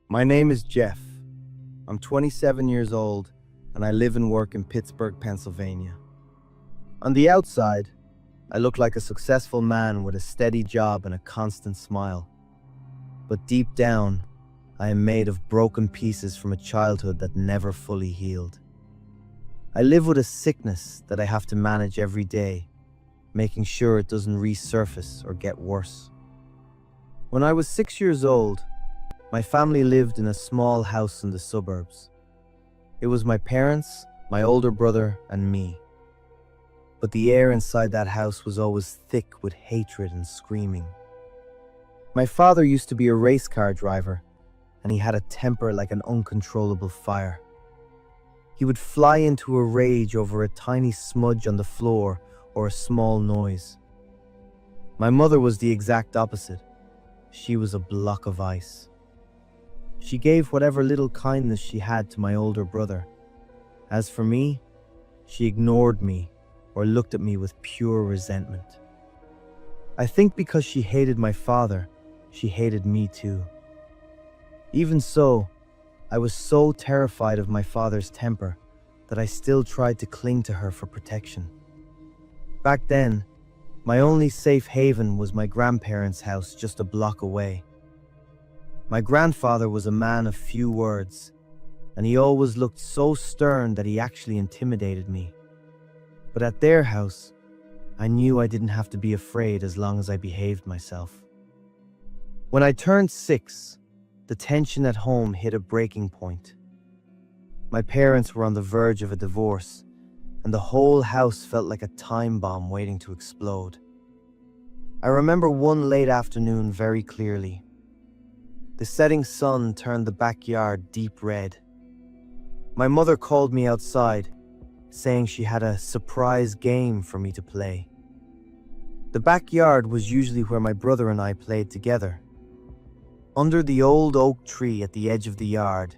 My name is Jeff. I'm 27 years old and I live and work in Pittsburgh, Pennsylvania. On the outside, I look like a successful man with a steady job and a constant smile. But deep down, I am made of broken pieces from a childhood that never fully healed. I live with a sickness that I have to manage every day, making sure it doesn't resurface or get worse. When I was 6 years old, my family lived in a small house in the suburbs. It was my parents, my older brother, and me. But the air inside that house was always thick with hatred and screaming. My father used to be a race car driver, and he had a temper like an uncontrollable fire. He would fly into a rage over a tiny smudge on the floor or a small noise. My mother was the exact opposite. She was a block of ice. She gave whatever little kindness she had to my older brother. As for me, she ignored me or looked at me with pure resentment. I think because she hated my father, she hated me too. Even so, I was so terrified of my father's temper that I still tried to cling to her for protection. Back then, my only safe haven was my grandparents' house just a block away. My grandfather was a man of few words, and he always looked so stern that he actually intimidated me. But at their house, I knew I didn't have to be afraid as long as I behaved myself. When I turned 6, the tension at home hit a breaking point. My parents were on the verge of a divorce, and the whole house felt like a time bomb waiting to explode. I remember one late afternoon very clearly. The setting sun turned the backyard deep red. My mother called me outside, saying she had a surprise game for me to play. The backyard was usually where my brother and I played together. Under the old oak tree at the edge of the yard,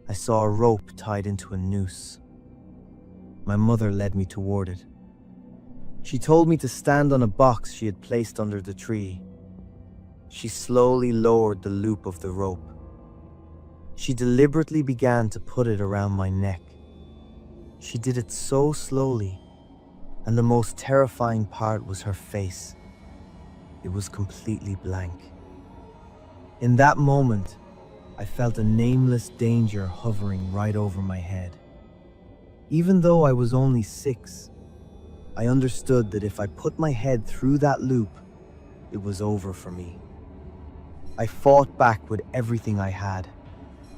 I saw a rope tied into a noose. My mother led me toward it. She told me to stand on a box she had placed under the tree. She slowly lowered the loop of the rope. She deliberately began to put it around my neck. She did it so slowly, and the most terrifying part was her face. It was completely blank. In that moment, I felt a nameless danger hovering right over my head. Even though I was only 6, I understood that if I put my head through that loop, it was over for me. I fought back with everything I had.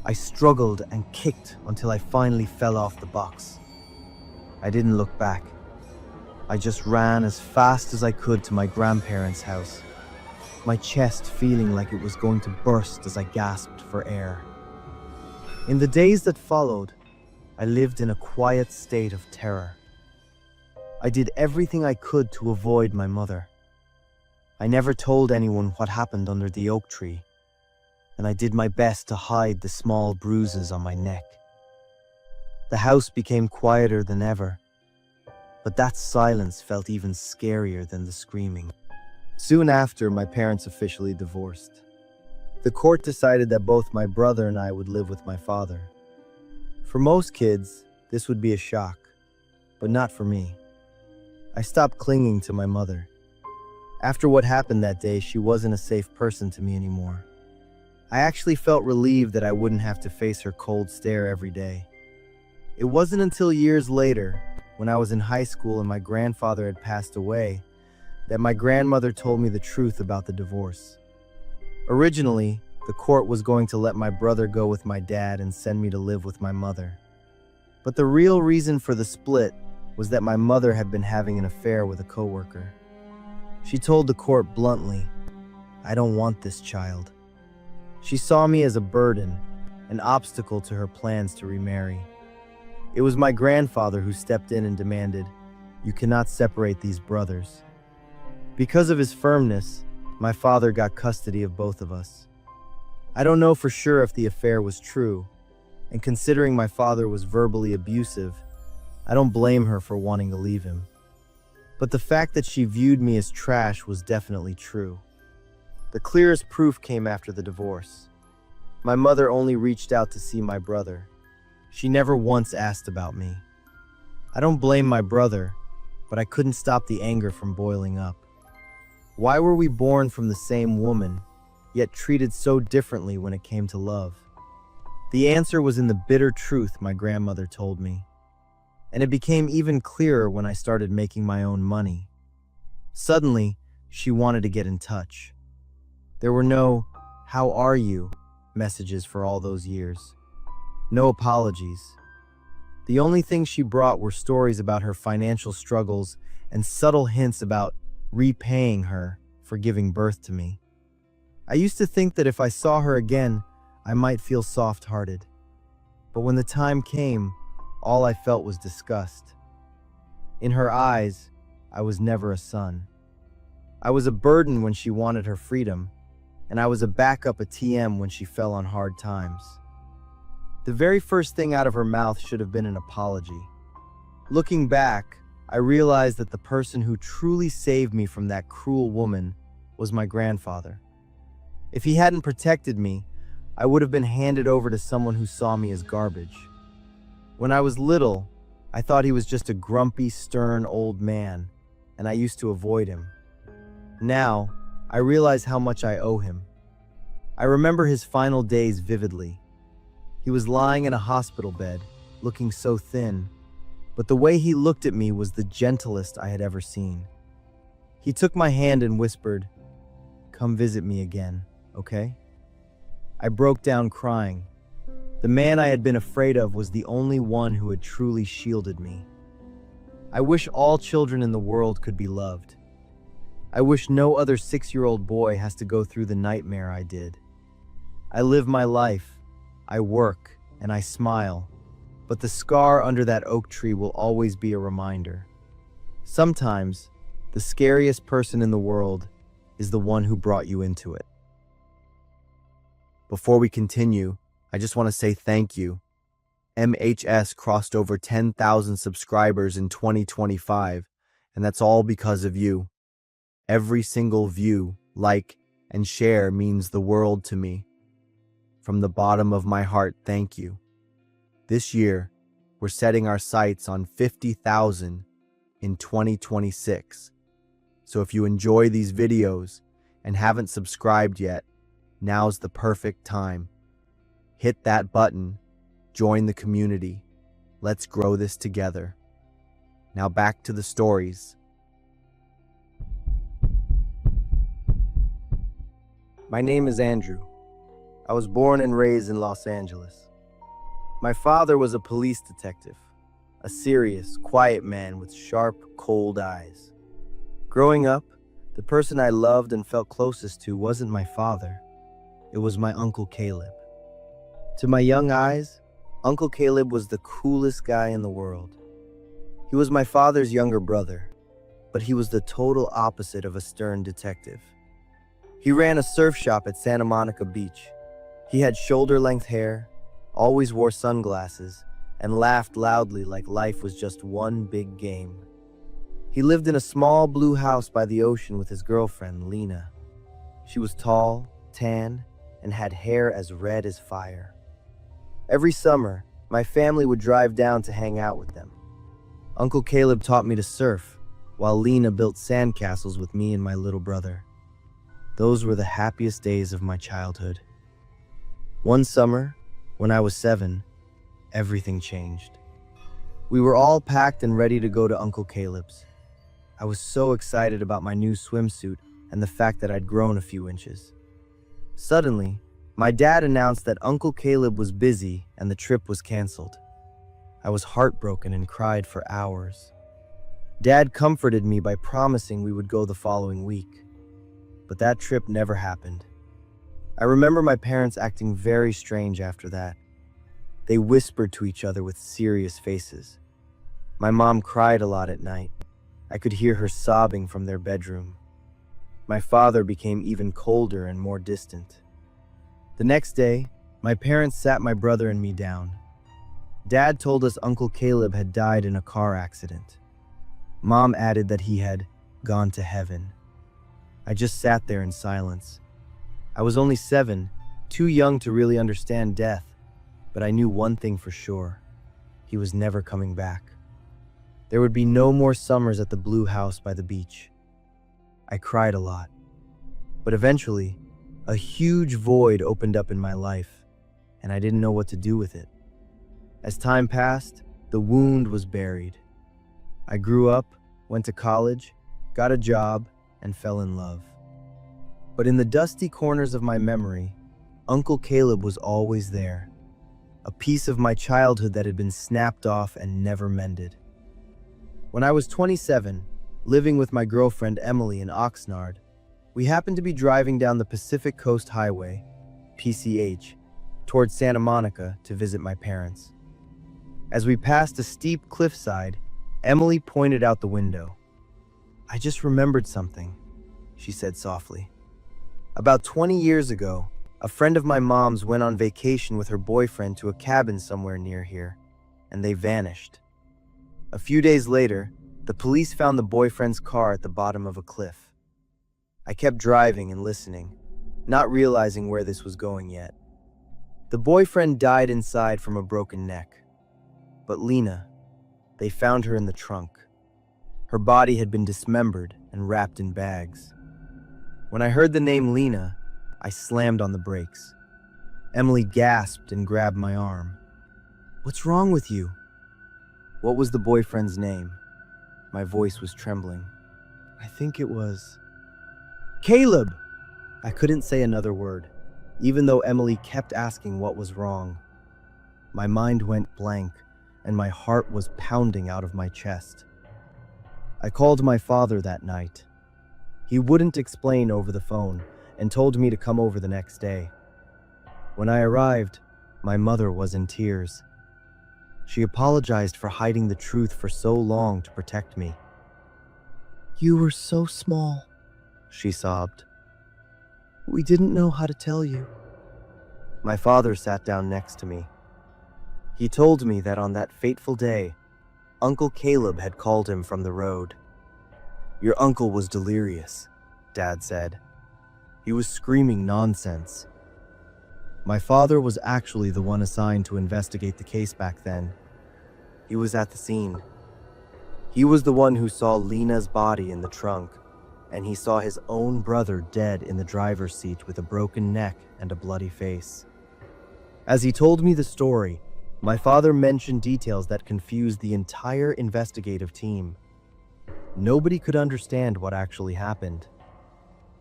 I struggled and kicked until I finally fell off the box. I didn't look back. I just ran as fast as I could to my grandparents' house, my chest feeling like it was going to burst as I gasped for air. In the days that followed, I lived in a quiet state of terror. I did everything I could to avoid my mother. I never told anyone what happened under the oak tree, and I did my best to hide the small bruises on my neck. The house became quieter than ever, but that silence felt even scarier than the screaming. Soon after, my parents officially divorced. The court decided that both my brother and I would live with my father. For most kids, this would be a shock, but not for me. I stopped clinging to my mother. After what happened that day, she wasn't a safe person to me anymore. I actually felt relieved that I wouldn't have to face her cold stare every day. It wasn't until years later, when I was in high school and my grandfather had passed away, that my grandmother told me the truth about the divorce. Originally, the court was going to let my brother go with my dad and send me to live with my mother. But the real reason for the split was that my mother had been having an affair with a coworker. She told the court bluntly, "I don't want this child." She saw me as a burden, an obstacle to her plans to remarry. It was my grandfather who stepped in and demanded, "You cannot separate these brothers." Because of his firmness, my father got custody of both of us. I don't know for sure if the affair was true, and considering my father was verbally abusive, I don't blame her for wanting to leave him. But the fact that she viewed me as trash was definitely true. The clearest proof came after the divorce. My mother only reached out to see my brother. She never once asked about me. I don't blame my brother, but I couldn't stop the anger from boiling up. Why were we born from the same woman, yet treated so differently when it came to love? The answer was in the bitter truth my grandmother told me. And it became even clearer when I started making my own money. Suddenly, she wanted to get in touch. There were no, "How are you?" messages for all those years. No apologies. The only thing she brought were stories about her financial struggles and subtle hints about repaying her for giving birth to me. I used to think that if I saw her again, I might feel soft-hearted. But when the time came, all I felt was disgust. In her eyes, I was never a son. I was a burden when she wanted her freedom, and I was a backup ATM when she fell on hard times. The very first thing out of her mouth should have been an apology. Looking back, I realized that the person who truly saved me from that cruel woman was my grandfather. If he hadn't protected me, I would have been handed over to someone who saw me as garbage. When I was little, I thought he was just a grumpy, stern old man, and I used to avoid him. Now, I realize how much I owe him. I remember his final days vividly. He was lying in a hospital bed, looking so thin, but the way he looked at me was the gentlest I had ever seen. He took my hand and whispered, "Come visit me again, okay?" I broke down crying. The man I had been afraid of was the only one who had truly shielded me. I wish all children in the world could be loved. I wish no other 6-year-old boy has to go through the nightmare I did. I live my life, I work, and I smile, but the scar under that oak tree will always be a reminder. Sometimes, the scariest person in the world is the one who brought you into it. Before we continue, I just want to say thank you. MHS crossed over 10,000 subscribers in 2025, and that's all because of you. Every single view, like, and share means the world to me. From the bottom of my heart, thank you. This year, we're setting our sights on 50,000 in 2026. So if you enjoy these videos and haven't subscribed yet, now's the perfect time. Hit that button, join the community. Let's grow this together. Now back to the stories. My name is Andrew. I was born and raised in Los Angeles. My father was a police detective, a serious, quiet man with sharp, cold eyes. Growing up, the person I loved and felt closest to wasn't my father. It was my Uncle Caleb. To my young eyes, Uncle Caleb was the coolest guy in the world. He was my father's younger brother, but he was the total opposite of a stern detective. He ran a surf shop at Santa Monica Beach. He had shoulder-length hair, always wore sunglasses, and laughed loudly like life was just one big game. He lived in a small blue house by the ocean with his girlfriend, Lena. She was tall, tan, and had hair as red as fire. Every summer, my family would drive down to hang out with them. Uncle Caleb taught me to surf, while Lena built sandcastles with me and my little brother. Those were the happiest days of my childhood. One summer, when I was 7, everything changed. We were all packed and ready to go to Uncle Caleb's. I was so excited about my new swimsuit and the fact that I'd grown a few inches. Suddenly, my dad announced that Uncle Caleb was busy and the trip was canceled. I was heartbroken and cried for hours. Dad comforted me by promising we would go the following week. But that trip never happened. I remember my parents acting very strange after that. They whispered to each other with serious faces. My mom cried a lot at night. I could hear her sobbing from their bedroom. My father became even colder and more distant. The next day, my parents sat my brother and me down. Dad told us Uncle Caleb had died in a car accident. Mom added that he had gone to heaven. I just sat there in silence. I was only 7, too young to really understand death, but I knew one thing for sure. He was never coming back. There would be no more summers at the blue house by the beach. I cried a lot, but eventually, a huge void opened up in my life, and I didn't know what to do with it. As time passed, the wound was buried. I grew up, went to college, got a job, and fell in love. But in the dusty corners of my memory, Uncle Caleb was always there, a piece of my childhood that had been snapped off and never mended. When I was 27, living with my girlfriend Emily in Oxnard, we happened to be driving down the Pacific Coast Highway, PCH, towards Santa Monica to visit my parents. As we passed a steep cliffside, Emily pointed out the window. "I just remembered something," she said softly. "About 20 years ago, a friend of my mom's went on vacation with her boyfriend to a cabin somewhere near here, and they vanished. A few days later, the police found the boyfriend's car at the bottom of a cliff. I kept driving and listening, not realizing where this was going yet. The boyfriend died inside from a broken neck. But Lena, they found her in the trunk. Her body had been dismembered and wrapped in bags. When I heard the name Lena, I slammed on the brakes. Emily gasped and grabbed my arm. "What's wrong with you?" "What was the boyfriend's name?" My voice was trembling. "I think it was Caleb!" I couldn't say another word, even though Emily kept asking what was wrong. My mind went blank, and my heart was pounding out of my chest. I called my father that night. He wouldn't explain over the phone and told me to come over the next day. When I arrived, my mother was in tears. She apologized for hiding the truth for so long to protect me. "You were so small," she sobbed. "We didn't know how to tell you." My father sat down next to me. He told me that on that fateful day, Uncle Caleb had called him from the road. "Your uncle was delirious," Dad said. "He was screaming nonsense." My father was actually the one assigned to investigate the case back then. He was at the scene. He was the one who saw Lena's body in the trunk, and he saw his own brother dead in the driver's seat with a broken neck and a bloody face. As he told me the story, my father mentioned details that confused the entire investigative team. Nobody could understand what actually happened.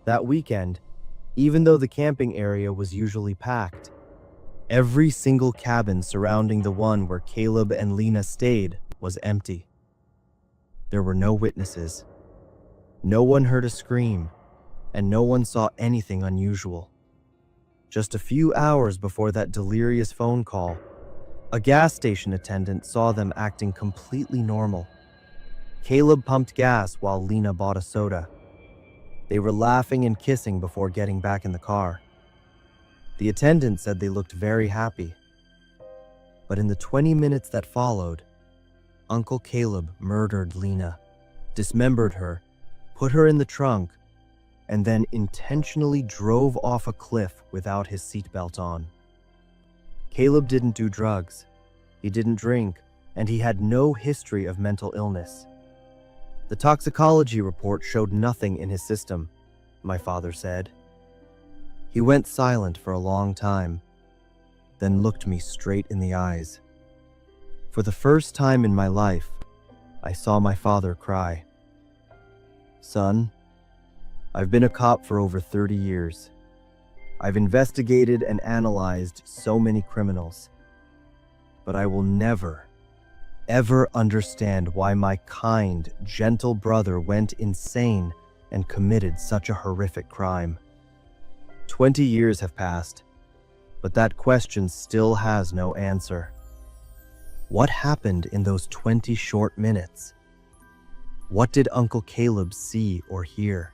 That weekend, even though the camping area was usually packed, every single cabin surrounding the one where Caleb and Lena stayed was empty. There were no witnesses. No one heard a scream, and no one saw anything unusual. Just a few hours before that delirious phone call, a gas station attendant saw them acting completely normal. Caleb pumped gas while Lena bought a soda. They were laughing and kissing before getting back in the car. The attendant said they looked very happy. But in the 20 minutes that followed, Uncle Caleb murdered Lena, dismembered her, put her in the trunk, and then intentionally drove off a cliff without his seatbelt on. Caleb didn't do drugs, he didn't drink, and he had no history of mental illness. The toxicology report showed nothing in his system, my father said. He went silent for a long time, then looked me straight in the eyes. For the first time in my life, I saw my father cry. "Son, I've been a cop for over 30 years. I've investigated and analyzed so many criminals. But I will never, ever understand why my kind, gentle brother went insane and committed such a horrific crime. 20 years have passed, but that question still has no answer. What happened in those 20 short minutes? What did Uncle Caleb see or hear?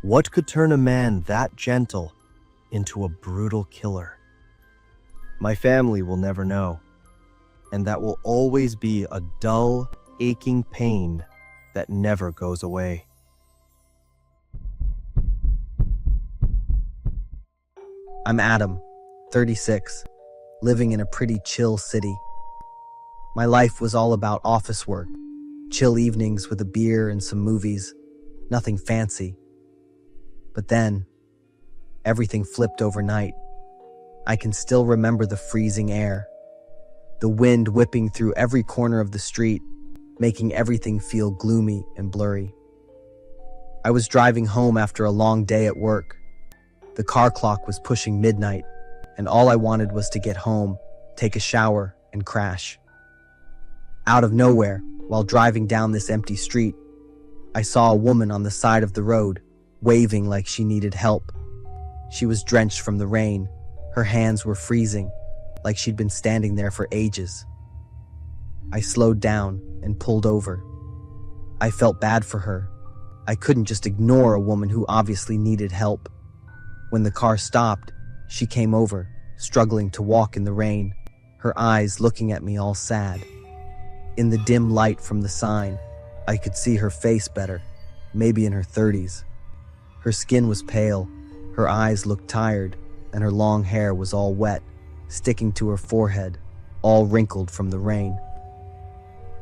What could turn a man that gentle into a brutal killer? My family will never know, and that will always be a dull, aching pain that never goes away." I'm Adam, 36, living in a pretty chill city. My life was all about office work, chill evenings with a beer and some movies, nothing fancy. But then, everything flipped overnight. I can still remember the freezing air, the wind whipping through every corner of the street, making everything feel gloomy and blurry. I was driving home after a long day at work. The car clock was pushing midnight, and all I wanted was to get home, take a shower, and crash. Out of nowhere, while driving down this empty street, I saw a woman on the side of the road, waving like she needed help. She was drenched from the rain. Her hands were freezing, like she'd been standing there for ages. I slowed down and pulled over. I felt bad for her. I couldn't just ignore a woman who obviously needed help. When the car stopped, she came over, struggling to walk in the rain, her eyes looking at me all sad. In the dim light from the sign, I could see her face better, maybe in her 30s. Her skin was pale, her eyes looked tired, and her long hair was all wet, sticking to her forehead, all wrinkled from the rain.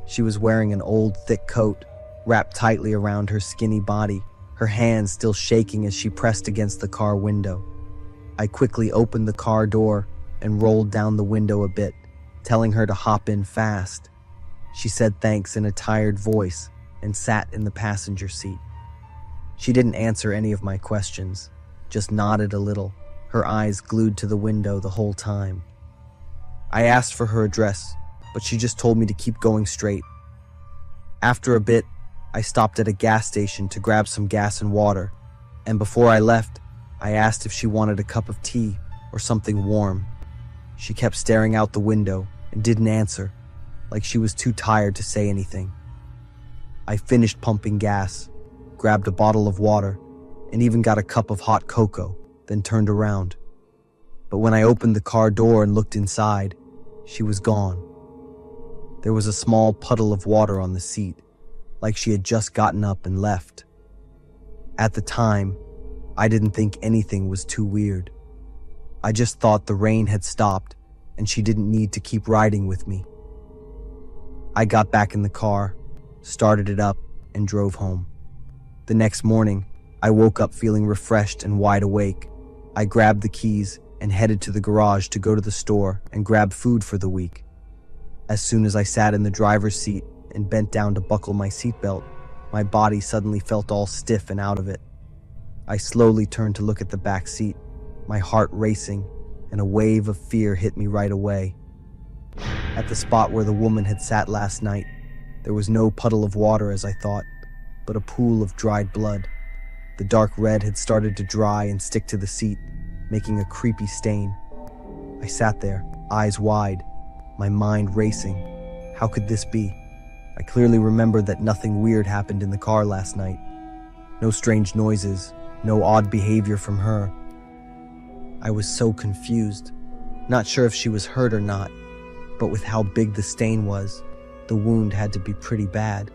She was wearing an old, thick coat, wrapped tightly around her skinny body, her hands still shaking as she pressed against the car window. I quickly opened the car door and rolled down the window a bit, telling her to hop in fast. She said thanks in a tired voice and sat in the passenger seat. She didn't answer any of my questions, just nodded a little, her eyes glued to the window the whole time. I asked for her address, but she just told me to keep going straight. After a bit, I stopped at a gas station to grab some gas and water, and before I left, I asked if she wanted a cup of tea or something warm. She kept staring out the window and didn't answer, like she was too tired to say anything. I finished pumping gas, grabbed a bottle of water, and even got a cup of hot cocoa, then turned around. But when I opened the car door and looked inside, she was gone. There was a small puddle of water on the seat, like she had just gotten up and left. At the time, I didn't think anything was too weird. I just thought the rain had stopped and she didn't need to keep riding with me. I got back in the car, started it up, and drove home. The next morning, I woke up feeling refreshed and wide awake. I grabbed the keys and headed to the garage to go to the store and grab food for the week. As soon as I sat in the driver's seat and bent down to buckle my seatbelt, my body suddenly felt all stiff and out of it. I slowly turned to look at the back seat, my heart racing, and a wave of fear hit me right away. At the spot where the woman had sat last night, there was no puddle of water as I thought, but a pool of dried blood. The dark red had started to dry and stick to the seat, making a creepy stain. I sat there, eyes wide, my mind racing. How could this be? I clearly remembered that nothing weird happened in the car last night. No strange noises, no odd behavior from her. I was so confused, not sure if she was hurt or not, but with how big the stain was, the wound had to be pretty bad.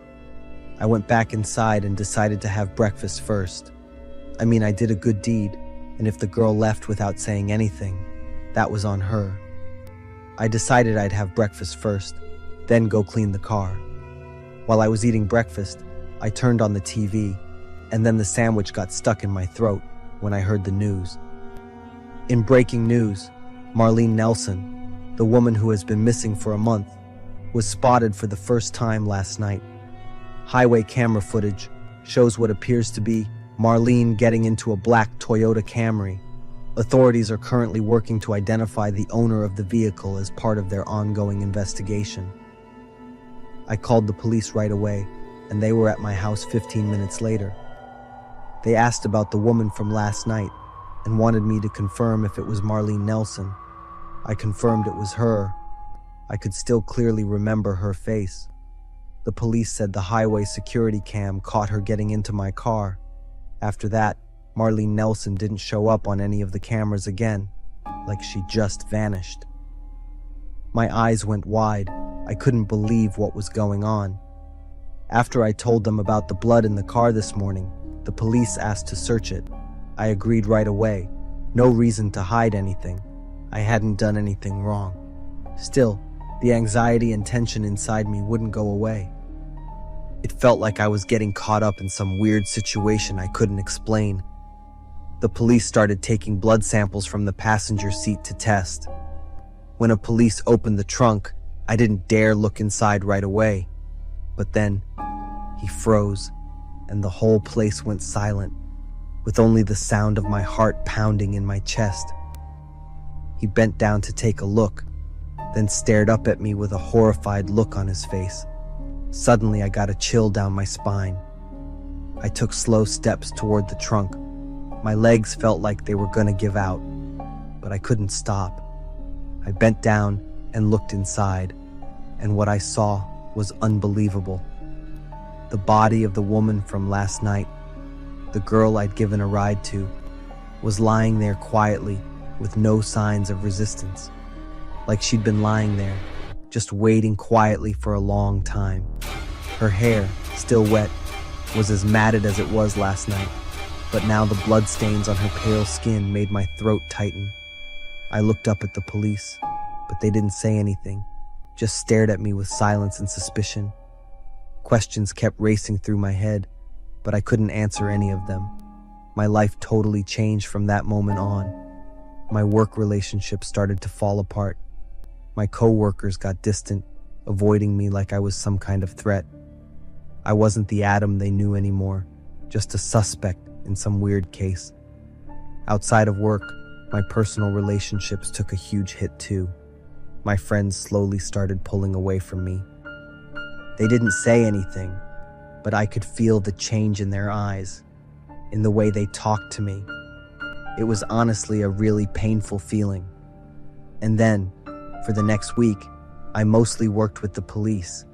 I went back inside and decided to have breakfast first. I mean, I did a good deed, and if the girl left without saying anything, that was on her. I decided I'd have breakfast first, then go clean the car. While I was eating breakfast, I turned on the TV, and then the sandwich got stuck in my throat when I heard the news. In breaking news, Marlene Nelson, the woman who has been missing for a month, was spotted for the first time last night. Highway camera footage shows what appears to be Marlene getting into a black Toyota Camry. Authorities are currently working to identify the owner of the vehicle as part of their ongoing investigation. I called the police right away, and they were at my house 15 minutes later. They asked about the woman from last night and wanted me to confirm if it was Marlene Nelson. I confirmed it was her. I could still clearly remember her face. The police said the highway security cam caught her getting into my car. After that, Marlene Nelson didn't show up on any of the cameras again, like she just vanished. My eyes went wide. I couldn't believe what was going on. After I told them about the blood in the car this morning, the police asked to search it. I agreed right away. No reason to hide anything. I hadn't done anything wrong. Still, the anxiety and tension inside me wouldn't go away. It felt like I was getting caught up in some weird situation I couldn't explain. The police started taking blood samples from the passenger seat to test. When a police opened the trunk, I didn't dare look inside right away. But then, he froze, and the whole place went silent, with only the sound of my heart pounding in my chest. He bent down to take a look, then stared up at me with a horrified look on his face. Suddenly, I got a chill down my spine. I took slow steps toward the trunk. My legs felt like they were gonna give out, but I couldn't stop. I bent down and looked inside, and what I saw was unbelievable. The body of the woman from last night, the girl I'd given a ride to, was lying there quietly with no signs of resistance, like she'd been lying there, just waiting quietly for a long time. Her hair, still wet, was as matted as it was last night, but now the bloodstains on her pale skin made my throat tighten. I looked up at the police, but they didn't say anything, just stared at me with silence and suspicion. Questions kept racing through my head, but I couldn't answer any of them. My life totally changed from that moment on. My work relationships started to fall apart. My co-workers got distant, avoiding me like I was some kind of threat. I wasn't the Adam they knew anymore, just a suspect in some weird case. Outside of work, my personal relationships took a huge hit too. My friends slowly started pulling away from me. They didn't say anything, but I could feel the change in their eyes, in the way they talked to me. It was honestly a really painful feeling. And then, for the next week, I mostly worked with the police,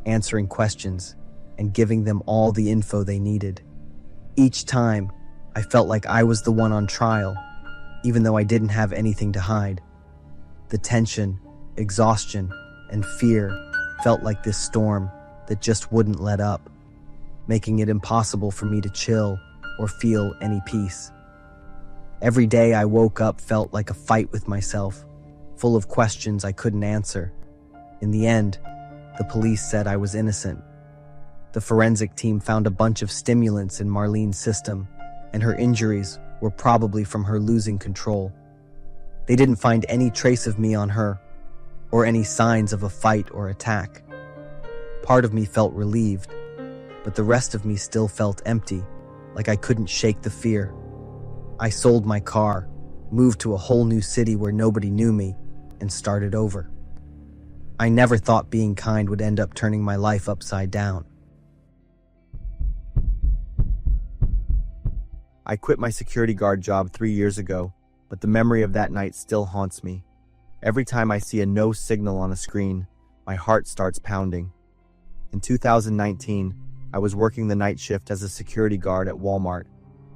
answering questions and giving them all the info they needed. Each time, I felt like I was the one on trial, even though I didn't have anything to hide. The tension, exhaustion, and fear felt like this storm that just wouldn't let up, making it impossible for me to chill or feel any peace. Every day I woke up felt like a fight with myself, full of questions I couldn't answer. In the end, the police said I was innocent. The forensic team found a bunch of stimulants in Marlene's system, and her injuries were probably from her losing control. They didn't find any trace of me on her, or any signs of a fight or attack. Part of me felt relieved, but the rest of me still felt empty, like I couldn't shake the fear. I sold my car, moved to a whole new city where nobody knew me, and started over. I never thought being kind would end up turning my life upside down. I quit my security guard job 3 years ago, but the memory of that night still haunts me. Every time I see a no signal on a screen, my heart starts pounding. In 2019, I was working the night shift as a security guard at Walmart.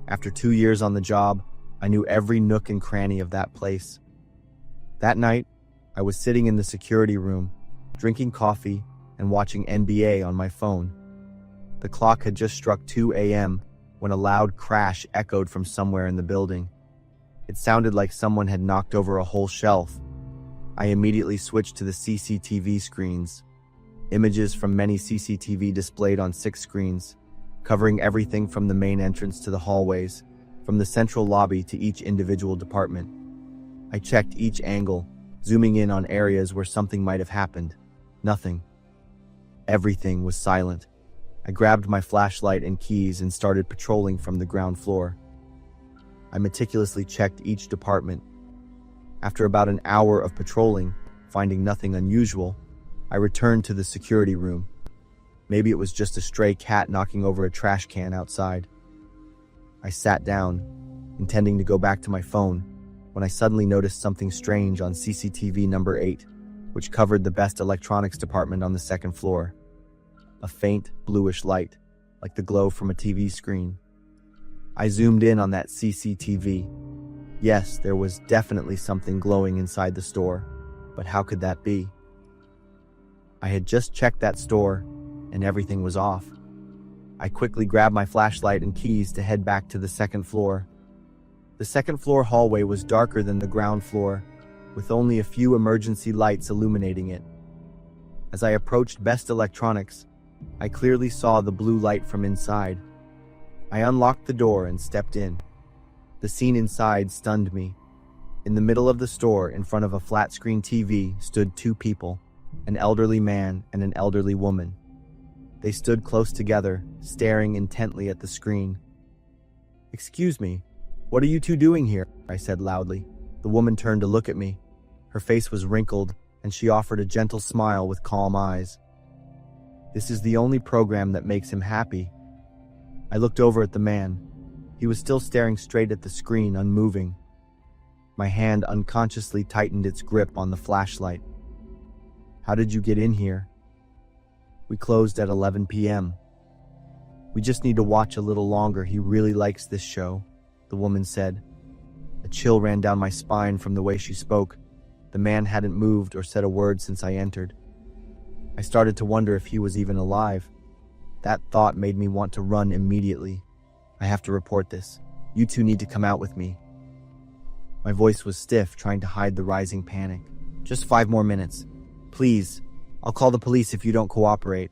After 2 years on the job, I knew every nook and cranny of that place. That night, I was sitting in the security room, drinking coffee and watching NBA on my phone. The clock had just struck 2 a.m. when a loud crash echoed from somewhere in the building. It sounded like someone had knocked over a whole shelf. I immediately switched to the CCTV screens. Images from many CCTV displayed on 6 screens, covering everything from the main entrance to the hallways, from the central lobby to each individual department. I checked each angle, zooming in on areas where something might have happened. Nothing. Everything was silent. I grabbed my flashlight and keys and started patrolling from the ground floor. I meticulously checked each department. After about an hour of patrolling, finding nothing unusual, I returned to the security room. Maybe it was just a stray cat knocking over a trash can outside. I sat down, intending to go back to my phone, when I suddenly noticed something strange on CCTV number 8, which covered the best electronics department on the second floor. A faint, bluish light, like the glow from a TV screen. I zoomed in on that CCTV. Yes, there was definitely something glowing inside the store, but how could that be? I had just checked that store, and everything was off. I quickly grabbed my flashlight and keys to head back to the second floor. The second floor hallway was darker than the ground floor, with only a few emergency lights illuminating it. As I approached Best Electronics, I clearly saw the blue light from inside. I unlocked the door and stepped in. The scene inside stunned me. In the middle of the store, in front of a flat-screen TV, stood two people, an elderly man and an elderly woman. They stood close together, staring intently at the screen. "Excuse me, what are you two doing here?" I said loudly. The woman turned to look at me. Her face was wrinkled, and she offered a gentle smile with calm eyes. "This is the only program that makes him happy." I looked over at the man. He was still staring straight at the screen, unmoving. My hand unconsciously tightened its grip on the flashlight. "How did you get in here?" "We closed at 11 p.m. "We just need to watch a little longer. He really likes this show," the woman said. A chill ran down my spine from the way she spoke. The man hadn't moved or said a word since I entered. I started to wonder if he was even alive. That thought made me want to run immediately. "I have to report this. You two need to come out with me." My voice was stiff, trying to hide the rising panic. "Just 5 more minutes. Please. I'll call the police if you don't cooperate."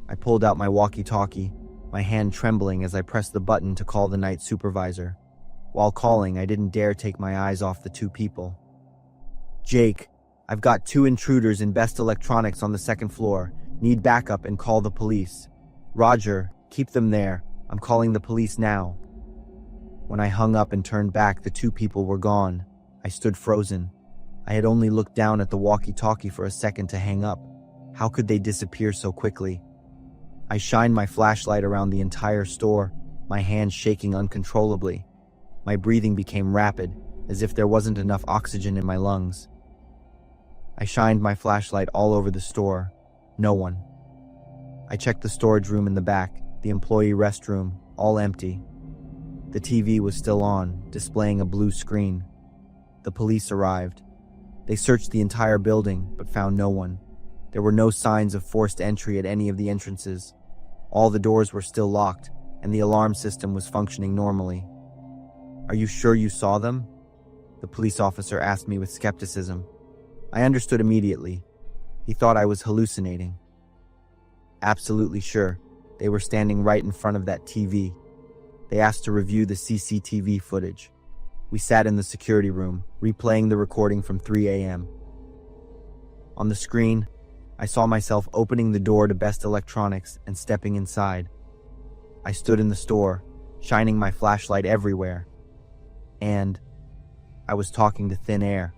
I pulled out my walkie-talkie, my hand trembling as I pressed the button to call the night supervisor. While calling, I didn't dare take my eyes off the two people. "Jake, I've got 2 intruders in Best Electronics on the second floor. Need backup and call the police." "Roger, keep them there. I'm calling the police now." When I hung up and turned back, the 2 people were gone. I stood frozen. I had only looked down at the walkie-talkie for a second to hang up. How could they disappear so quickly? I shined my flashlight around the entire store, my hands shaking uncontrollably. My breathing became rapid, as if there wasn't enough oxygen in my lungs. I shined my flashlight all over the store. No one. I checked the storage room in the back, the employee restroom, all empty. The TV was still on, displaying a blue screen. The police arrived. They searched the entire building, but found no one. There were no signs of forced entry at any of the entrances. All the doors were still locked, and the alarm system was functioning normally. "Are you sure you saw them?" the police officer asked me with skepticism. I understood immediately. He thought I was hallucinating. "Absolutely sure. They were standing right in front of that TV. They asked to review the CCTV footage." We sat in the security room, replaying the recording from 3 a.m. On the screen, I saw myself opening the door to Best Electronics and stepping inside. I stood in the store, shining my flashlight everywhere. And I was talking to thin air.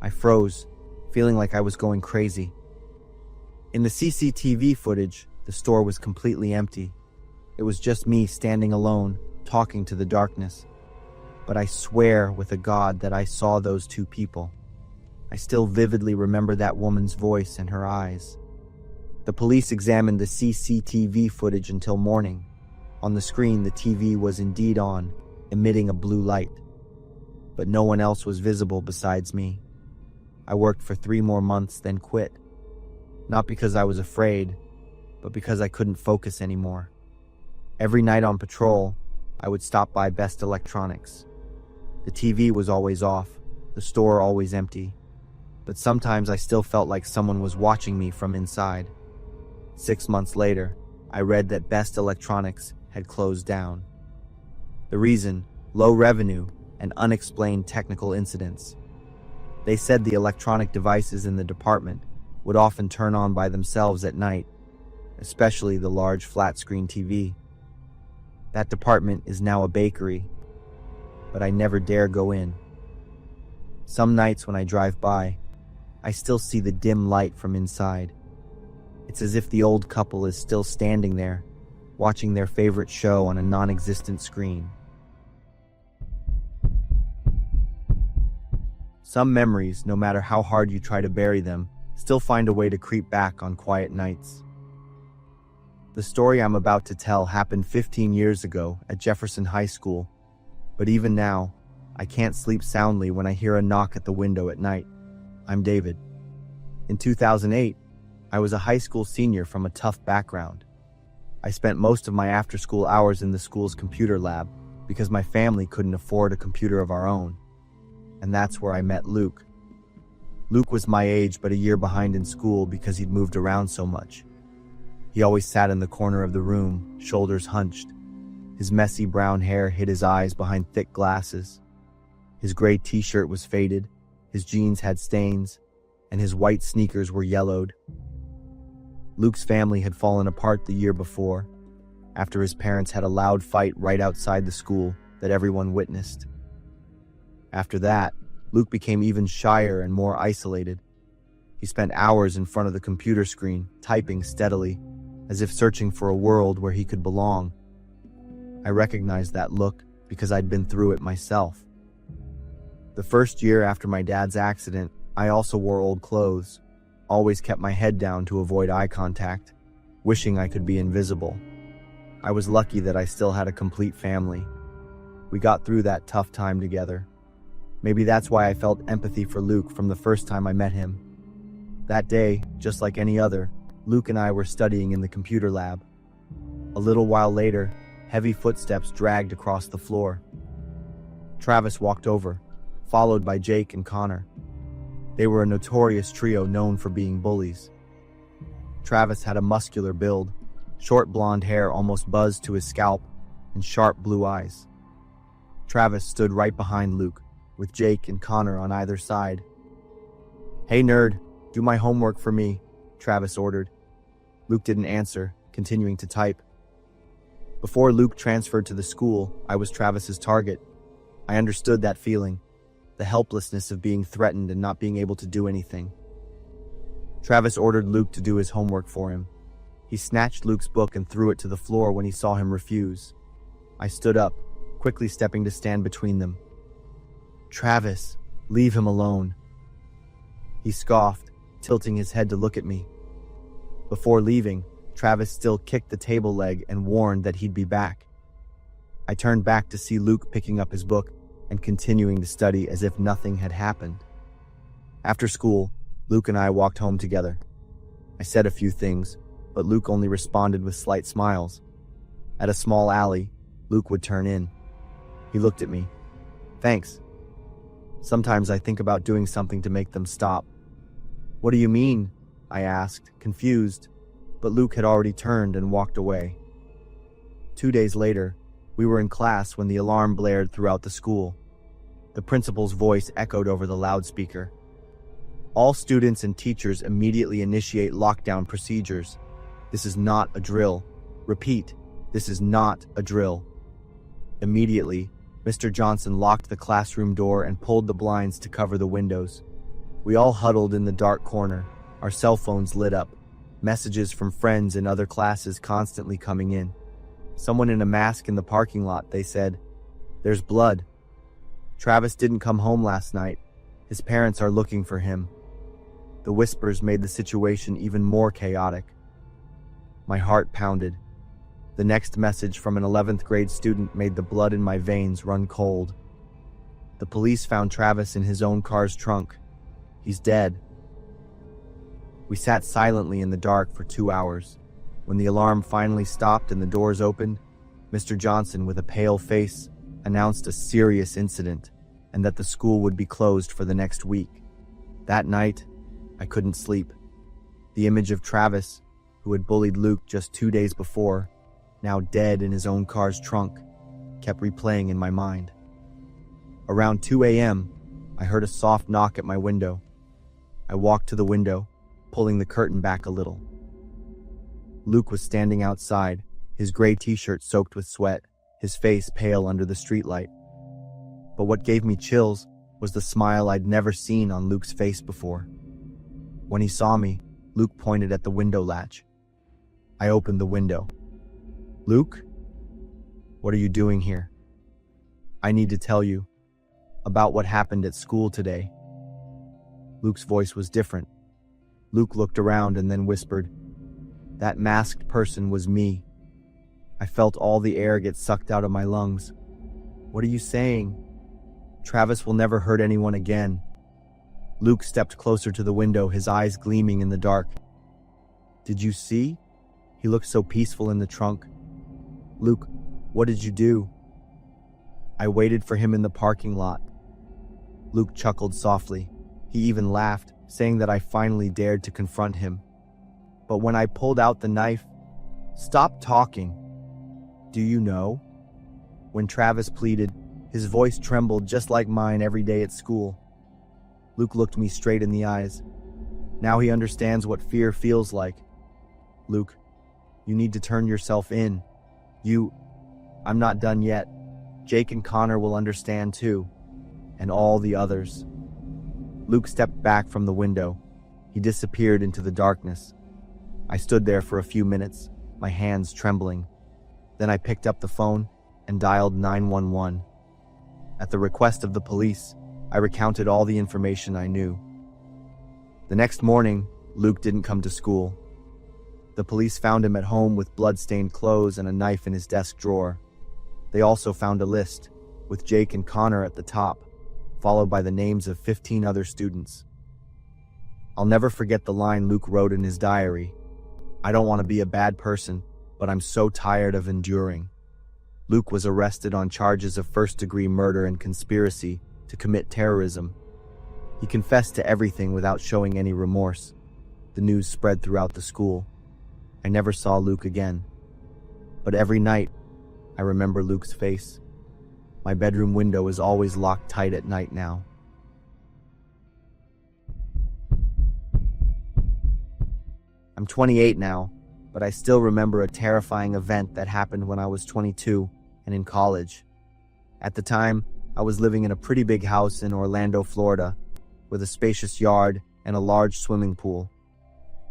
I froze, feeling like I was going crazy. In the CCTV footage, the store was completely empty. It was just me standing alone, talking to the darkness. But I swear with a God that I saw those 2 people. I still vividly remember that woman's voice and her eyes. The police examined the CCTV footage until morning. On the screen, the TV was indeed on, emitting a blue light. But no one else was visible besides me. I worked for 3 more months, then quit. Not because I was afraid, but because I couldn't focus anymore. Every night on patrol, I would stop by Best Electronics. The TV was always off, the store always empty. But sometimes I still felt like someone was watching me from inside. 6 months later, I read that Best Electronics had closed down. The reason: low revenue and unexplained technical incidents. They said the electronic devices in the department would often turn on by themselves at night, especially the large flat-screen TV. That department is now a bakery, but I never dare go in. Some nights when I drive by, I still see the dim light from inside. It's as if the old couple is still standing there, watching their favorite show on a non-existent screen. Some memories, no matter how hard you try to bury them, still find a way to creep back on quiet nights. The story I'm about to tell happened 15 years ago at Jefferson High School, but even now, I can't sleep soundly when I hear a knock at the window at night. I'm David. In 2008, I was a high school senior from a tough background. I spent most of my after-school hours in the school's computer lab, because my family couldn't afford a computer of our own. And that's where I met Luke. Luke was my age but a year behind in school because he'd moved around so much. He always sat in the corner of the room, shoulders hunched. His messy brown hair hid his eyes behind thick glasses. His gray t-shirt was faded, his jeans had stains, and his white sneakers were yellowed. Luke's family had fallen apart the year before, after his parents had a loud fight right outside the school that everyone witnessed. After that, Luke became even shyer and more isolated. He spent hours in front of the computer screen, typing steadily, as if searching for a world where he could belong. I recognized that look because I'd been through it myself. The first year after my dad's accident, I also wore old clothes, always kept my head down to avoid eye contact, wishing I could be invisible. I was lucky that I still had a complete family. We got through that tough time together. Maybe that's why I felt empathy for Luke from the first time I met him. That day, just like any other, Luke and I were studying in the computer lab. A little while later, heavy footsteps dragged across the floor. Travis walked over, followed by Jake and Connor. They were a notorious trio known for being bullies. Travis had a muscular build, short blonde hair almost buzzed to his scalp, and sharp blue eyes. Travis stood right behind Luke, with Jake and Connor on either side. "Hey nerd, do my homework for me," Travis ordered. Luke didn't answer, continuing to type. Before Luke transferred to the school, I was Travis's target. I understood that feeling, the helplessness of being threatened and not being able to do anything. Travis ordered Luke to do his homework for him. He snatched Luke's book and threw it to the floor when he saw him refuse. I stood up, quickly stepping to stand between them. "Travis, leave him alone." He scoffed, tilting his head to look at me. Before leaving, Travis still kicked the table leg and warned that he'd be back. I turned back to see Luke picking up his book and continuing to study as if nothing had happened. After school, Luke and I walked home together. I said a few things, but Luke only responded with slight smiles. At a small alley, Luke would turn in. He looked at me. "Thanks. Sometimes I think about doing something to make them stop." "What do you mean?" I asked, confused, but Luke had already turned and walked away. 2 days later, we were in class when the alarm blared throughout the school. The principal's voice echoed over the loudspeaker. "All students and teachers immediately initiate lockdown procedures. This is not a drill. Repeat, this is not a drill." Immediately, Mr. Johnson locked the classroom door and pulled the blinds to cover the windows. We all huddled in the dark corner, our cell phones lit up, messages from friends in other classes constantly coming in. Someone in a mask in the parking lot, they said. "There's blood. Travis didn't come home last night. His parents are looking for him." The whispers made the situation even more chaotic. My heart pounded. The next message from an 11th grade student made the blood in my veins run cold. The police found Travis in his own car's trunk. He's dead. We sat silently in the dark for 2 hours. When the alarm finally stopped and the doors opened, Mr. Johnson, with a pale face, announced a serious incident and that the school would be closed for the next week. That night, I couldn't sleep. The image of Travis, who had bullied Luke just 2 days before, now dead in his own car's trunk, kept replaying in my mind. Around 2 a.m., I heard a soft knock at my window. I walked to the window, pulling the curtain back a little. Luke was standing outside, his gray t-shirt soaked with sweat, his face pale under the streetlight. But what gave me chills was the smile I'd never seen on Luke's face before. When he saw me, Luke pointed at the window latch. I opened the window. "Luke? What are you doing here?" "I need to tell you about what happened at school today." Luke's voice was different. Luke looked around and then whispered, "That masked person was me." I felt all the air get sucked out of my lungs. "What are you saying?" "Travis will never hurt anyone again." Luke stepped closer to the window, his eyes gleaming in the dark. "Did you see? He looked so peaceful in the trunk." "Luke, what did you do?" I waited for him in the parking lot. Luke chuckled softly. He even laughed, saying that I finally dared to confront him. But when I pulled out the knife, "Stop talking. Do you know?" When Travis pleaded, his voice trembled just like mine every day at school. Luke looked me straight in the eyes. Now he understands what fear feels like. "Luke, you need to turn yourself in. I'm not done yet. Jake and Connor will understand too. And all the others." Luke stepped back from the window. He disappeared into the darkness. I stood there for a few minutes, my hands trembling. Then I picked up the phone and dialed 911. At the request of the police, I recounted all the information I knew. The next morning, Luke didn't come to school. The police found him at home with blood-stained clothes and a knife in his desk drawer. They also found a list, with Jake and Connor at the top, followed by the names of 15 other students. I'll never forget the line Luke wrote in his diary. "I don't want to be a bad person, but I'm so tired of enduring." Luke was arrested on charges of first-degree murder and conspiracy to commit terrorism. He confessed to everything without showing any remorse. The news spread throughout the school. I never saw Luke again. But every night, I remember Luke's face. My bedroom window is always locked tight at night now. I'm 28 now, but I still remember a terrifying event that happened when I was 22 and in college. At the time, I was living in a pretty big house in Orlando, Florida, with a spacious yard and a large swimming pool.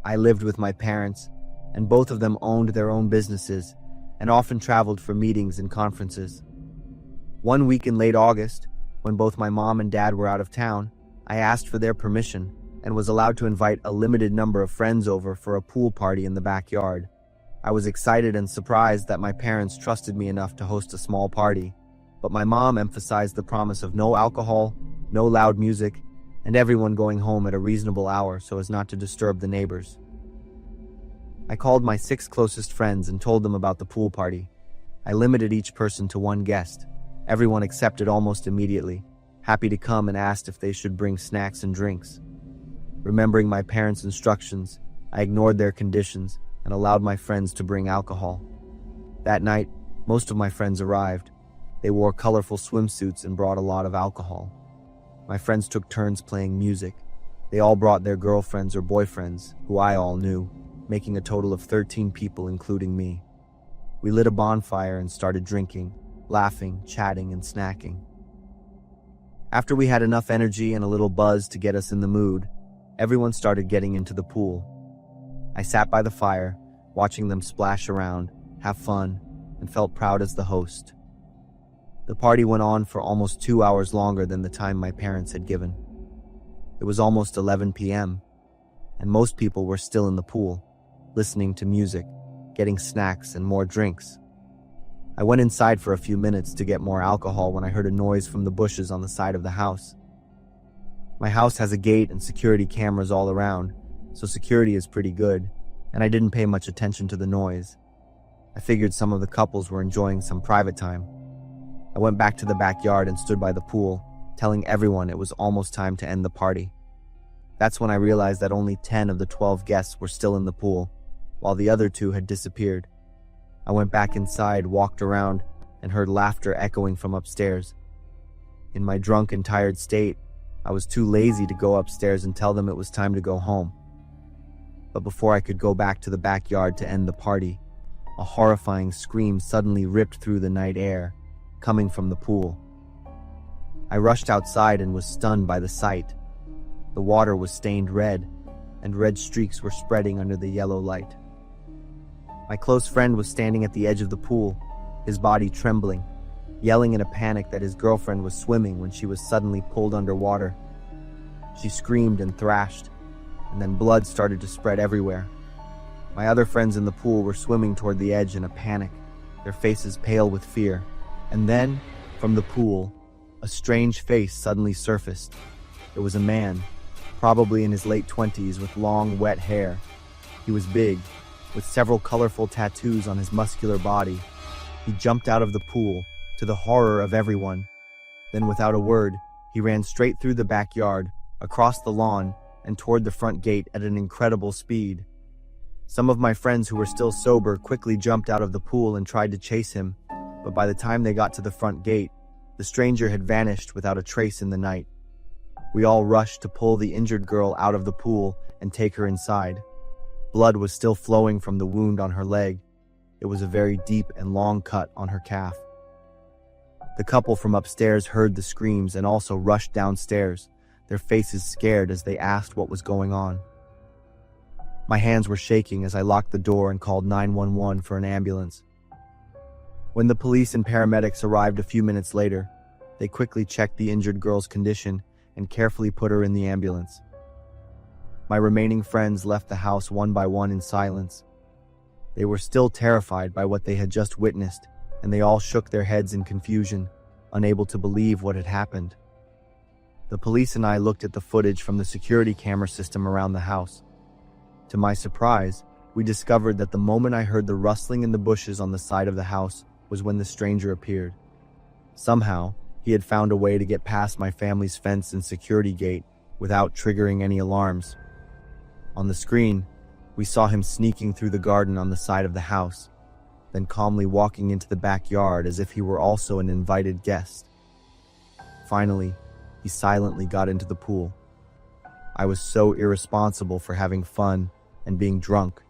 I lived with my parents, and both of them owned their own businesses and often traveled for meetings and conferences. One week in late August, when both my mom and dad were out of town, I asked for their permission and was allowed to invite a limited number of friends over for a pool party in the backyard. I was excited and surprised that my parents trusted me enough to host a small party, but my mom emphasized the promise of no alcohol, no loud music, and everyone going home at a reasonable hour so as not to disturb the neighbors. I called my 6 closest friends and told them about the pool party. I limited each person to 1 guest. Everyone accepted almost immediately, happy to come, and asked if they should bring snacks and drinks. Remembering my parents' instructions, I ignored their conditions and allowed my friends to bring alcohol. That night, most of my friends arrived. They wore colorful swimsuits and brought a lot of alcohol. My friends took turns playing music. They all brought their girlfriends or boyfriends, who I all knew, making a total of 13 people, including me. We lit a bonfire and started drinking, laughing, chatting, and snacking. After we had enough energy and a little buzz to get us in the mood, everyone started getting into the pool. I sat by the fire, watching them splash around, have fun, and felt proud as the host. The party went on for almost 2 hours longer than the time my parents had given. It was almost 11 p.m., and most people were still in the pool, listening to music, getting snacks and more drinks. I went inside for a few minutes to get more alcohol when I heard a noise from the bushes on the side of the house. My house has a gate and security cameras all around, so security is pretty good, and I didn't pay much attention to the noise. I figured some of the couples were enjoying some private time. I went back to the backyard and stood by the pool, telling everyone it was almost time to end the party. That's when I realized that only 10 of the 12 guests were still in the pool, while the other 2 had disappeared. I went back inside, walked around, and heard laughter echoing from upstairs. In my drunk and tired state, I was too lazy to go upstairs and tell them it was time to go home. But before I could go back to the backyard to end the party, a horrifying scream suddenly ripped through the night air, coming from the pool. I rushed outside and was stunned by the sight. The water was stained red, and red streaks were spreading under the yellow light. My close friend was standing at the edge of the pool, his body trembling, yelling in a panic that his girlfriend was swimming when she was suddenly pulled underwater. She screamed and thrashed, and then blood started to spread everywhere. My other friends in the pool were swimming toward the edge in a panic, their faces pale with fear. And then, from the pool, a strange face suddenly surfaced. It was a man, probably in his late 20s, with long, wet hair. He was big, with several colorful tattoos on his muscular body. He jumped out of the pool, to the horror of everyone. Then, without a word, he ran straight through the backyard, across the lawn, and toward the front gate at an incredible speed. Some of my friends who were still sober quickly jumped out of the pool and tried to chase him, but by the time they got to the front gate, the stranger had vanished without a trace in the night. We all rushed to pull the injured girl out of the pool and take her inside. Blood was still flowing from the wound on her leg. It was a very deep and long cut on her calf. The couple from upstairs heard the screams and also rushed downstairs, their faces scared as they asked what was going on. My hands were shaking as I locked the door and called 911 for an ambulance. When the police and paramedics arrived a few minutes later, they quickly checked the injured girl's condition and carefully put her in the ambulance. My remaining friends left the house one by one in silence. They were still terrified by what they had just witnessed, and they all shook their heads in confusion, unable to believe what had happened. The police and I looked at the footage from the security camera system around the house. To my surprise, we discovered that the moment I heard the rustling in the bushes on the side of the house was when the stranger appeared. Somehow, he had found a way to get past my family's fence and security gate without triggering any alarms. On the screen, we saw him sneaking through the garden on the side of the house, then calmly walking into the backyard as if he were also an invited guest. Finally, he silently got into the pool. I was so irresponsible for having fun and being drunk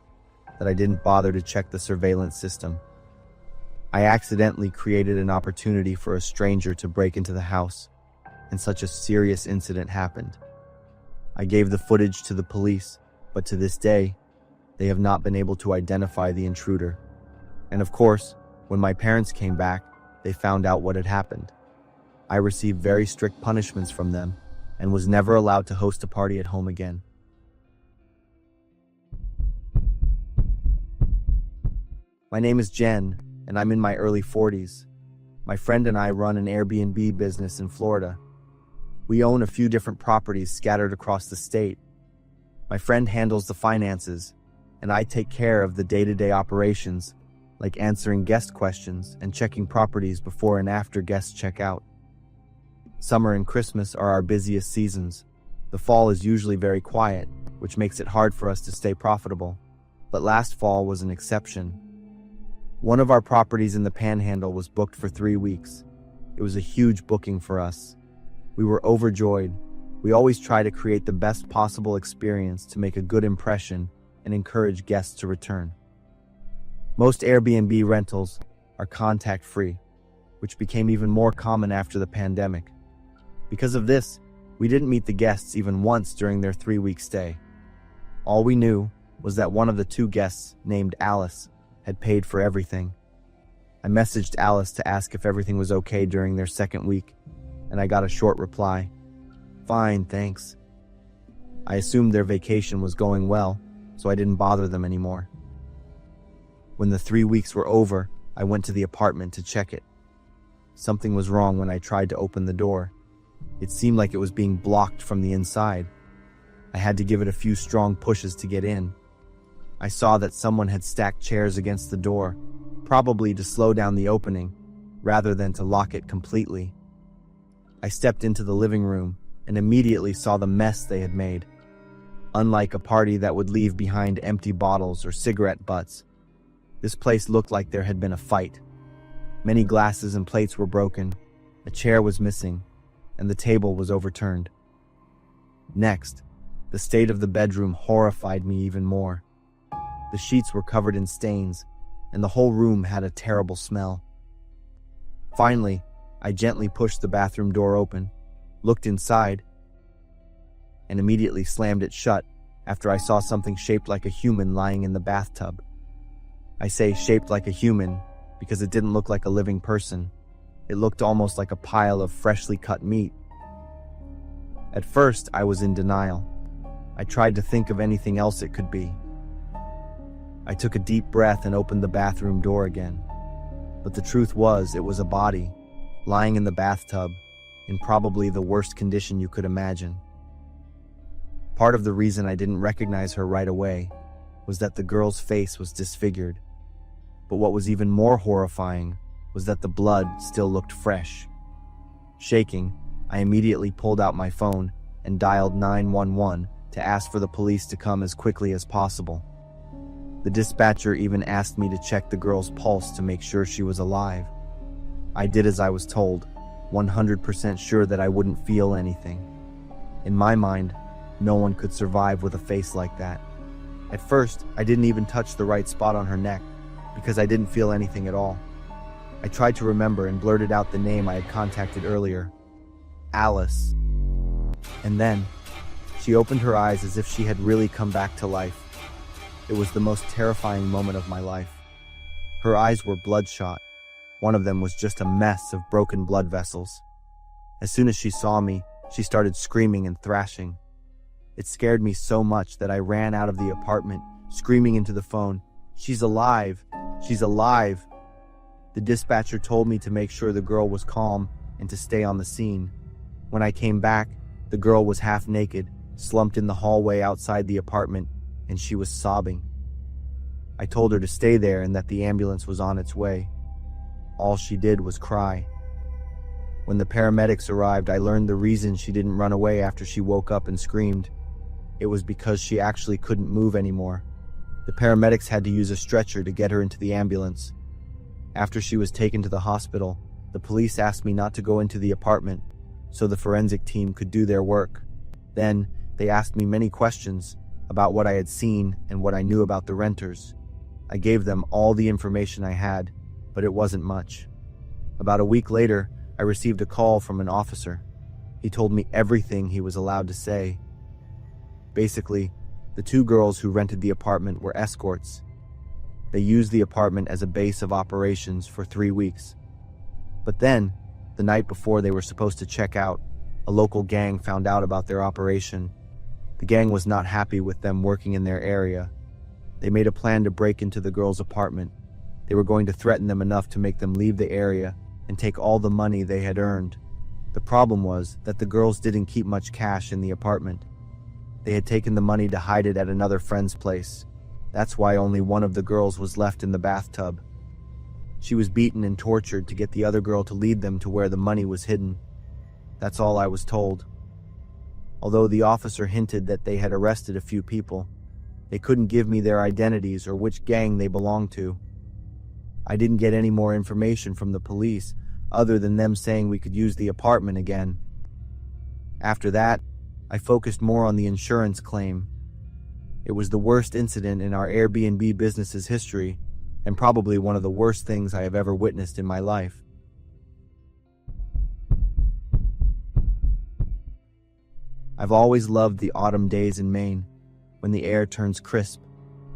that I didn't bother to check the surveillance system. I accidentally created an opportunity for a stranger to break into the house, and such a serious incident happened. I gave the footage to the police, but to this day, they have not been able to identify the intruder. And of course, when my parents came back, they found out what had happened. I received very strict punishments from them and was never allowed to host a party at home again. My name is Jen, and I'm in my early 40s. My friend and I run an Airbnb business in Florida. We own a few different properties scattered across the state. My friend handles the finances, and I take care of the day-to-day operations, like answering guest questions and checking properties before and after guests check out. Summer and Christmas are our busiest seasons. The fall is usually very quiet, which makes it hard for us to stay profitable. But last fall was an exception. One of our properties in the Panhandle was booked for 3 weeks. It was a huge booking for us. We were overjoyed. We always try to create the best possible experience to make a good impression and encourage guests to return. Most Airbnb rentals are contact-free, which became even more common after the pandemic. Because of this, we didn't meet the guests even once during their 3-week stay. All we knew was that one of the 2 guests, named Alice, had paid for everything. I messaged Alice to ask if everything was okay during their 2nd week, and I got a short reply. "Fine, thanks." I assumed their vacation was going well, so I didn't bother them anymore. When the 3 weeks were over, I went to the apartment to check it. Something was wrong when I tried to open the door. It seemed like it was being blocked from the inside. I had to give it a few strong pushes to get in. I saw that someone had stacked chairs against the door, probably to slow down the opening, rather than to lock it completely. I stepped into the living room and immediately saw the mess they had made. Unlike a party that would leave behind empty bottles or cigarette butts, this place looked like there had been a fight. Many glasses and plates were broken, a chair was missing, and the table was overturned. Next, the state of the bedroom horrified me even more. The sheets were covered in stains, and the whole room had a terrible smell. Finally, I gently pushed the bathroom door open, looked inside, and immediately slammed it shut after I saw something shaped like a human lying in the bathtub. I say shaped like a human because it didn't look like a living person. It looked almost like a pile of freshly cut meat. At first, I was in denial. I tried to think of anything else it could be. I took a deep breath and opened the bathroom door again. But the truth was, it was a body, lying in the bathtub, in probably the worst condition you could imagine. Part of the reason I didn't recognize her right away was that the girl's face was disfigured. But what was even more horrifying was that the blood still looked fresh. Shaking, I immediately pulled out my phone and dialed 911 to ask for the police to come as quickly as possible. The dispatcher even asked me to check the girl's pulse to make sure she was alive. I did as I was told, 100% sure that I wouldn't feel anything. In my mind, no one could survive with a face like that. At first, I didn't even touch the right spot on her neck because I didn't feel anything at all. I tried to remember and blurted out the name I had contacted earlier, Alice. And then, she opened her eyes as if she had really come back to life. It was the most terrifying moment of my life. Her eyes were bloodshot. One of them was just a mess of broken blood vessels. As soon as she saw me, she started screaming and thrashing. It scared me so much that I ran out of the apartment, screaming into the phone, "She's alive! She's alive!" The dispatcher told me to make sure the girl was calm and to stay on the scene. When I came back, the girl was half naked, slumped in the hallway outside the apartment, and she was sobbing. I told her to stay there and that the ambulance was on its way. All she did was cry. When the paramedics arrived, I learned the reason she didn't run away after she woke up and screamed. It was because she actually couldn't move anymore. The paramedics had to use a stretcher to get her into the ambulance. After she was taken to the hospital, the police asked me not to go into the apartment so the forensic team could do their work. Then, they asked me many questions about what I had seen and what I knew about the renters. I gave them all the information I had, but it wasn't much. About a week later, I received a call from an officer. He told me everything he was allowed to say. Basically, the two girls who rented the apartment were escorts. They used the apartment as a base of operations for 3 weeks. But then, the night before they were supposed to check out, a local gang found out about their operation. The gang was not happy with them working in their area. They made a plan to break into the girls' apartment. They were going to threaten them enough to make them leave the area and take all the money they had earned. The problem was that the girls didn't keep much cash in the apartment. They had taken the money to hide it at another friend's place. That's why only one of the girls was left in the bathtub. She was beaten and tortured to get the other girl to lead them to where the money was hidden. That's all I was told. Although the officer hinted that they had arrested a few people, they couldn't give me their identities or which gang they belonged to. I didn't get any more information from the police other than them saying we could use the apartment again. After that, I focused more on the insurance claim. It was the worst incident in our Airbnb business's history, and probably one of the worst things I have ever witnessed in my life. I've always loved the autumn days in Maine, when the air turns crisp,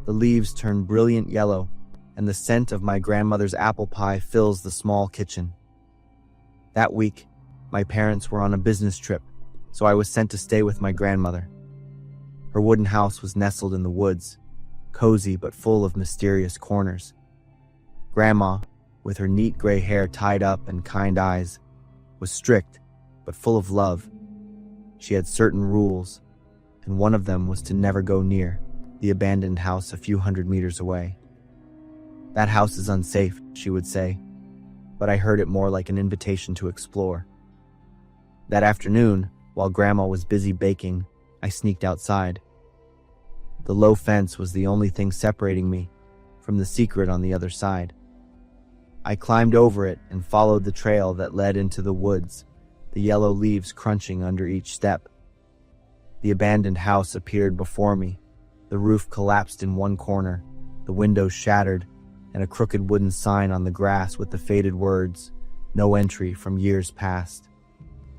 the leaves turn brilliant yellow, and the scent of my grandmother's apple pie fills the small kitchen. That week, my parents were on a business trip, so I was sent to stay with my grandmother. Her wooden house was nestled in the woods, cozy but full of mysterious corners. Grandma, with her neat gray hair tied up and kind eyes, was strict but full of love. She had certain rules, and one of them was to never go near the abandoned house a few hundred meters away. "That house is unsafe," she would say, but I heard it more like an invitation to explore. That afternoon, while Grandma was busy baking, I sneaked outside. The low fence was the only thing separating me from the secret on the other side. I climbed over it and followed the trail that led into the woods, the yellow leaves crunching under each step. The abandoned house appeared before me. The roof collapsed in one corner, the windows shattered, and a crooked wooden sign on the grass with the faded words, "No entry from years past."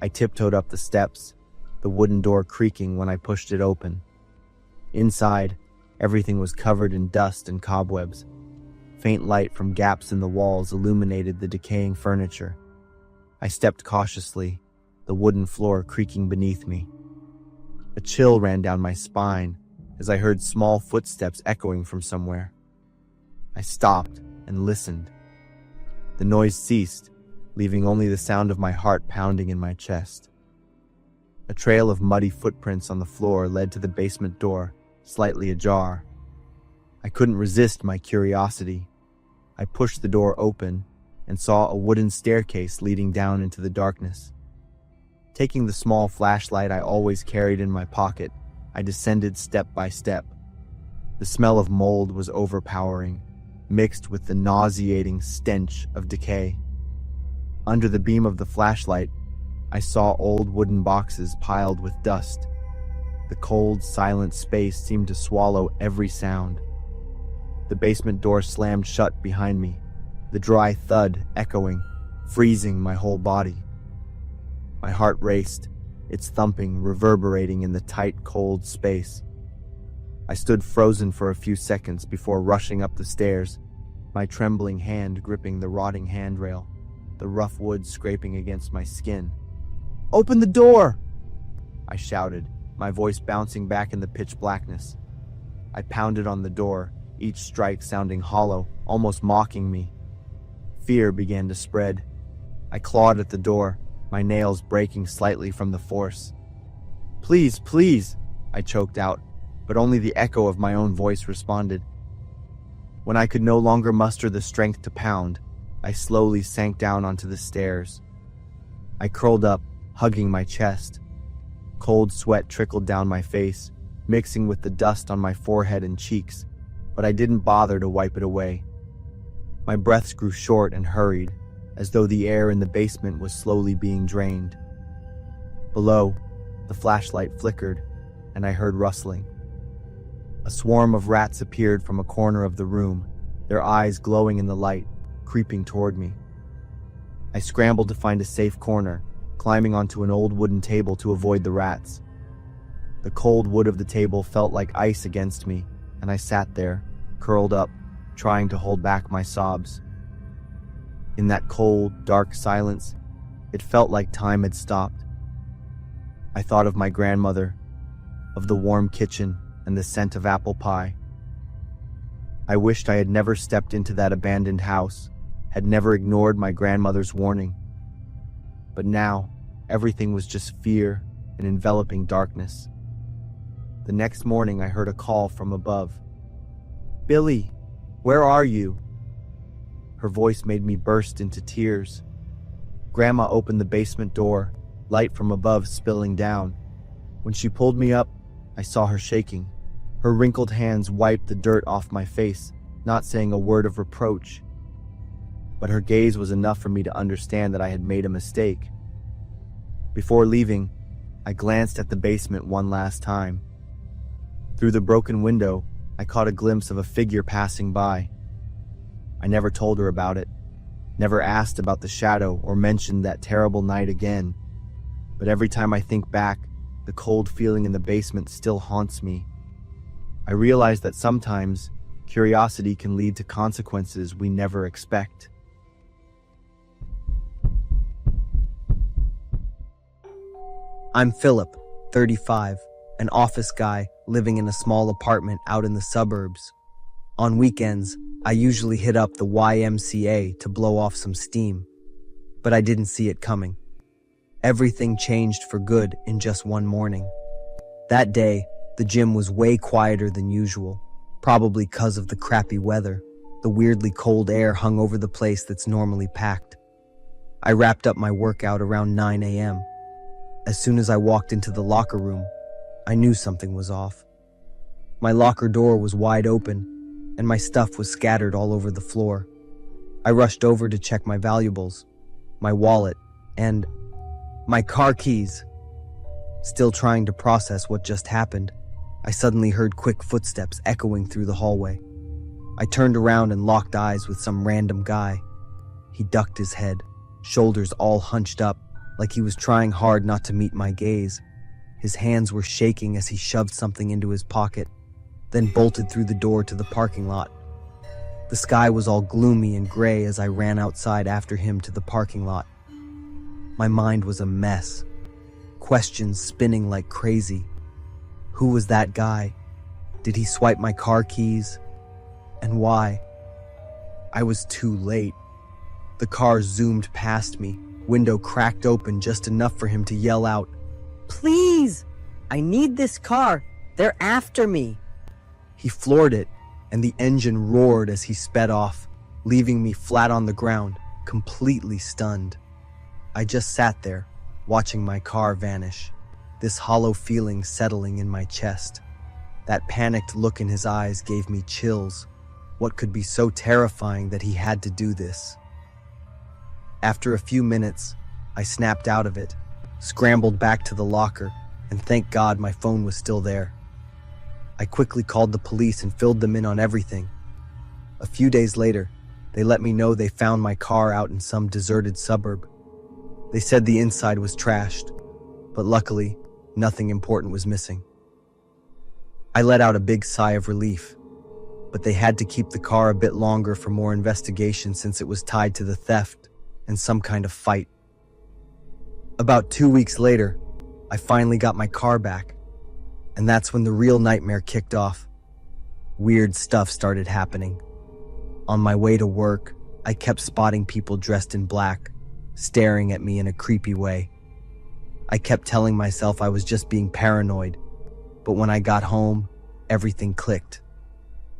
I tiptoed up the steps, the wooden door creaking when I pushed it open. Inside, everything was covered in dust and cobwebs. Faint light from gaps in the walls illuminated the decaying furniture. I stepped cautiously, the wooden floor creaking beneath me. A chill ran down my spine as I heard small footsteps echoing from somewhere. I stopped and listened. The noise ceased, leaving only the sound of my heart pounding in my chest. A trail of muddy footprints on the floor led to the basement door, slightly ajar. I couldn't resist my curiosity. I pushed the door open and saw a wooden staircase leading down into the darkness. Taking the small flashlight I always carried in my pocket, I descended step by step. The smell of mold was overpowering, mixed with the nauseating stench of decay. Under the beam of the flashlight, I saw old wooden boxes piled with dust. The cold, silent space seemed to swallow every sound. The basement door slammed shut behind me, the dry thud echoing, freezing my whole body. My heart raced, its thumping reverberating in the tight, cold space. I stood frozen for a few seconds before rushing up the stairs, my trembling hand gripping the rotting handrail, the rough wood scraping against my skin. "Open the door!" I shouted, my voice bouncing back in the pitch blackness. I pounded on the door, each strike sounding hollow, almost mocking me. Fear began to spread. I clawed at the door, my nails breaking slightly from the force. "Please, please," I choked out, but only the echo of my own voice responded. When I could no longer muster the strength to pound, I slowly sank down onto the stairs. I curled up, hugging my chest. Cold sweat trickled down my face, mixing with the dust on my forehead and cheeks, but I didn't bother to wipe it away. My breaths grew short and hurried, as though the air in the basement was slowly being drained. Below, the flashlight flickered, and I heard rustling. A swarm of rats appeared from a corner of the room, their eyes glowing in the light, creeping toward me. I scrambled to find a safe corner, climbing onto an old wooden table to avoid the rats. The cold wood of the table felt like ice against me, and I sat there, curled up, trying to hold back my sobs. In that cold, dark silence, it felt like time had stopped. I thought of my grandmother, of the warm kitchen and the scent of apple pie. I wished I had never stepped into that abandoned house, had never ignored my grandmother's warning. But now, everything was just fear and enveloping darkness. The next morning, I heard a call from above. "Billy, where are you?" Her voice made me burst into tears. Grandma opened the basement door, light from above spilling down. When she pulled me up, I saw her shaking. Her wrinkled hands wiped the dirt off my face, not saying a word of reproach. But her gaze was enough for me to understand that I had made a mistake. Before leaving, I glanced at the basement one last time. Through the broken window, I caught a glimpse of a figure passing by. I never told her about it, never asked about the shadow or mentioned that terrible night again. But every time I think back, the cold feeling in the basement still haunts me. I realize that sometimes curiosity can lead to consequences we never expect. I'm Philip, 35, an office guy living in a small apartment out in the suburbs. On weekends, I usually hit up the YMCA to blow off some steam, but I didn't see it coming. Everything changed for good in just one morning. That day, the gym was way quieter than usual, probably because of the crappy weather. The weirdly cold air hung over the place that's normally packed. I wrapped up my workout around 9 a.m. As soon as I walked into the locker room, I knew something was off. My locker door was wide open, and my stuff was scattered all over the floor. I rushed over to check my valuables, my wallet, and my car keys. Still trying to process what just happened, I suddenly heard quick footsteps echoing through the hallway. I turned around and locked eyes with some random guy. He ducked his head, shoulders all hunched up, like he was trying hard not to meet my gaze. His hands were shaking as he shoved something into his pocket, then bolted through the door to the parking lot. The sky was all gloomy and gray as I ran outside after him to the parking lot. My mind was a mess, questions spinning like crazy. Who was that guy? Did he swipe my car keys? And why? I was too late. The car zoomed past me, window cracked open just enough for him to yell out, "Please! I need this car! They're after me!" He floored it, and the engine roared as he sped off, leaving me flat on the ground, completely stunned. I just sat there, watching my car vanish, this hollow feeling settling in my chest. That panicked look in his eyes gave me chills. What could be so terrifying that he had to do this? After a few minutes, I snapped out of it, scrambled back to the locker, and thank God my phone was still there. I quickly called the police and filled them in on everything. A few days later, they let me know they found my car out in some deserted suburb. They said the inside was trashed, but luckily, nothing important was missing. I let out a big sigh of relief, but they had to keep the car a bit longer for more investigation since it was tied to the theft and some kind of fight. About 2 weeks later, I finally got my car back, and that's when the real nightmare kicked off. Weird stuff started happening. On my way to work, I kept spotting people dressed in black, staring at me in a creepy way. I kept telling myself I was just being paranoid, but when I got home, everything clicked.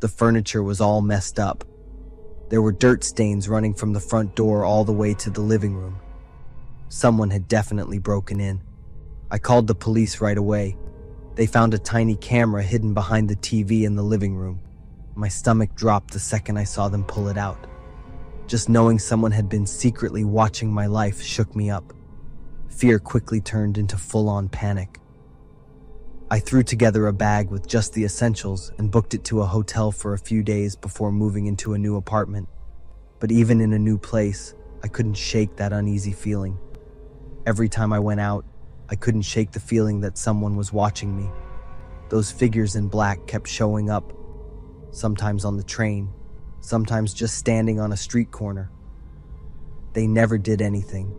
The furniture was all messed up. There were dirt stains running from the front door all the way to the living room. Someone had definitely broken in. I called the police right away. They found a tiny camera hidden behind the TV in the living room. My stomach dropped the second I saw them pull it out. Just knowing someone had been secretly watching my life shook me up. Fear quickly turned into full-on panic. I threw together a bag with just the essentials and booked it to a hotel for a few days before moving into a new apartment. But even in a new place, I couldn't shake that uneasy feeling. Every time I went out, I couldn't shake the feeling that someone was watching me. Those figures in black kept showing up, sometimes on the train, sometimes just standing on a street corner. They never did anything,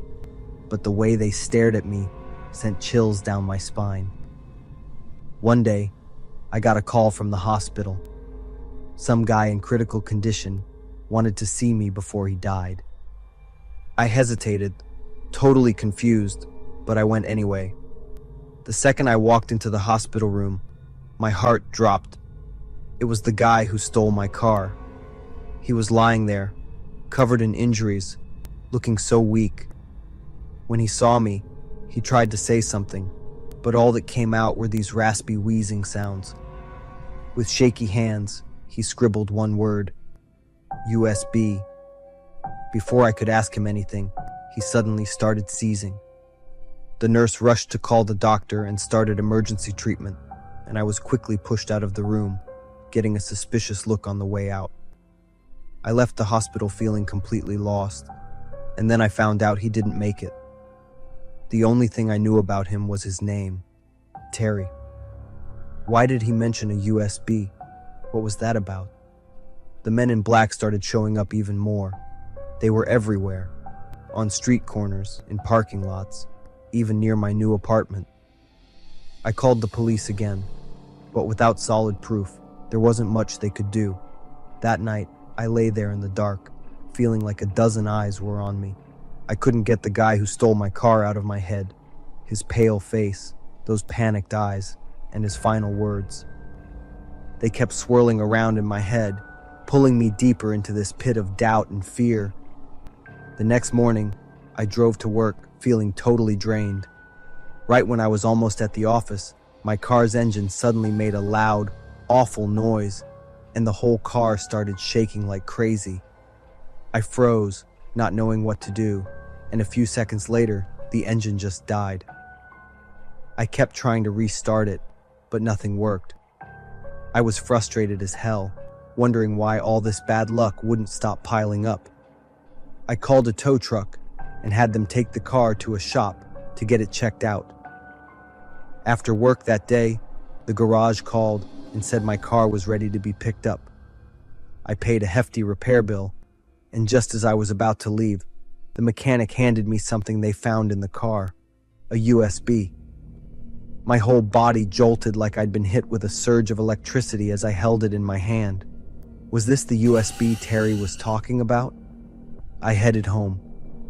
but the way they stared at me sent chills down my spine. One day, I got a call from the hospital. Some guy in critical condition wanted to see me before he died. I hesitated, totally confused, but I went anyway. The second I walked into the hospital room, my heart dropped. It was the guy who stole my car. He was lying there, covered in injuries, looking so weak. When he saw me, he tried to say something, but all that came out were these raspy wheezing sounds. With shaky hands, he scribbled one word: USB. Before I could ask him anything, he suddenly started seizing. The nurse rushed to call the doctor and started emergency treatment, and I was quickly pushed out of the room, getting a suspicious look on the way out. I left the hospital feeling completely lost, and then I found out he didn't make it. The only thing I knew about him was his name, Terry. Why did he mention a USB? What was that about? The men in black started showing up even more. They were everywhere, on street corners, in parking lots, even near my new apartment. I called the police again, but without solid proof, there wasn't much they could do. That night, I lay there in the dark, feeling like a dozen eyes were on me. I couldn't get the guy who stole my car out of my head. His pale face, those panicked eyes, and his final words. They kept swirling around in my head, pulling me deeper into this pit of doubt and fear. The next morning, I drove to work, feeling totally drained. Right when I was almost at the office, my car's engine suddenly made a loud, awful noise, and the whole car started shaking like crazy. I froze, not knowing what to do, and a few seconds later, the engine just died. I kept trying to restart it, but nothing worked. I was frustrated as hell, wondering why all this bad luck wouldn't stop piling up. I called a tow truck and had them take the car to a shop to get it checked out. After work that day, the garage called and said my car was ready to be picked up. I paid a hefty repair bill, and just as I was about to leave, the mechanic handed me something they found in the car, a USB. My whole body jolted like I'd been hit with a surge of electricity as I held it in my hand. Was this the USB Terry was talking about? I headed home,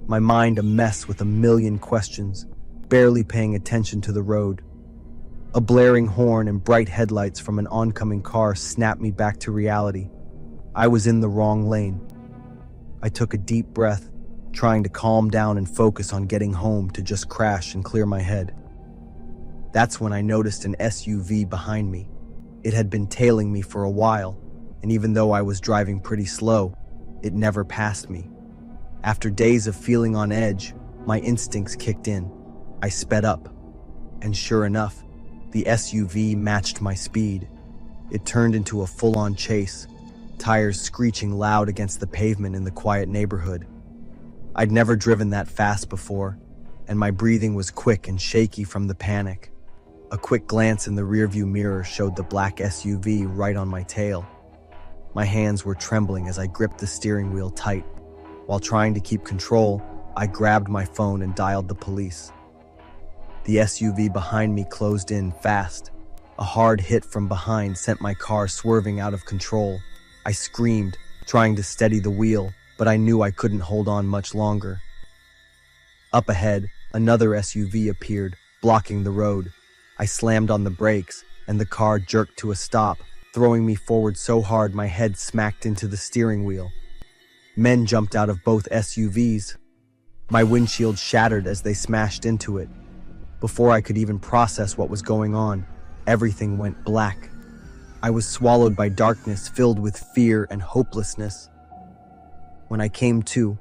my mind a mess with a million questions, barely paying attention to the road. A blaring horn and bright headlights from an oncoming car snapped me back to reality. I was in the wrong lane. I took a deep breath, trying to calm down and focus on getting home to just crash and clear my head. That's when I noticed an SUV behind me. It had been tailing me for a while, and even though I was driving pretty slow, it never passed me. After days of feeling on edge, my instincts kicked in. I sped up, and sure enough, the SUV matched my speed. It turned into a full-on chase, tires screeching loud against the pavement in the quiet neighborhood. I'd never driven that fast before, and my breathing was quick and shaky from the panic. A quick glance in the rearview mirror showed the black SUV right on my tail. My hands were trembling as I gripped the steering wheel tight. While trying to keep control, I grabbed my phone and dialed the police. The SUV behind me closed in fast. A hard hit from behind sent my car swerving out of control. I screamed, trying to steady the wheel, but I knew I couldn't hold on much longer. Up ahead, another SUV appeared, blocking the road. I slammed on the brakes, and the car jerked to a stop, throwing me forward so hard my head smacked into the steering wheel. Men jumped out of both SUVs. My windshield shattered as they smashed into it. Before I could even process what was going on, everything went black. I was swallowed by darkness filled with fear and hopelessness. When I came to,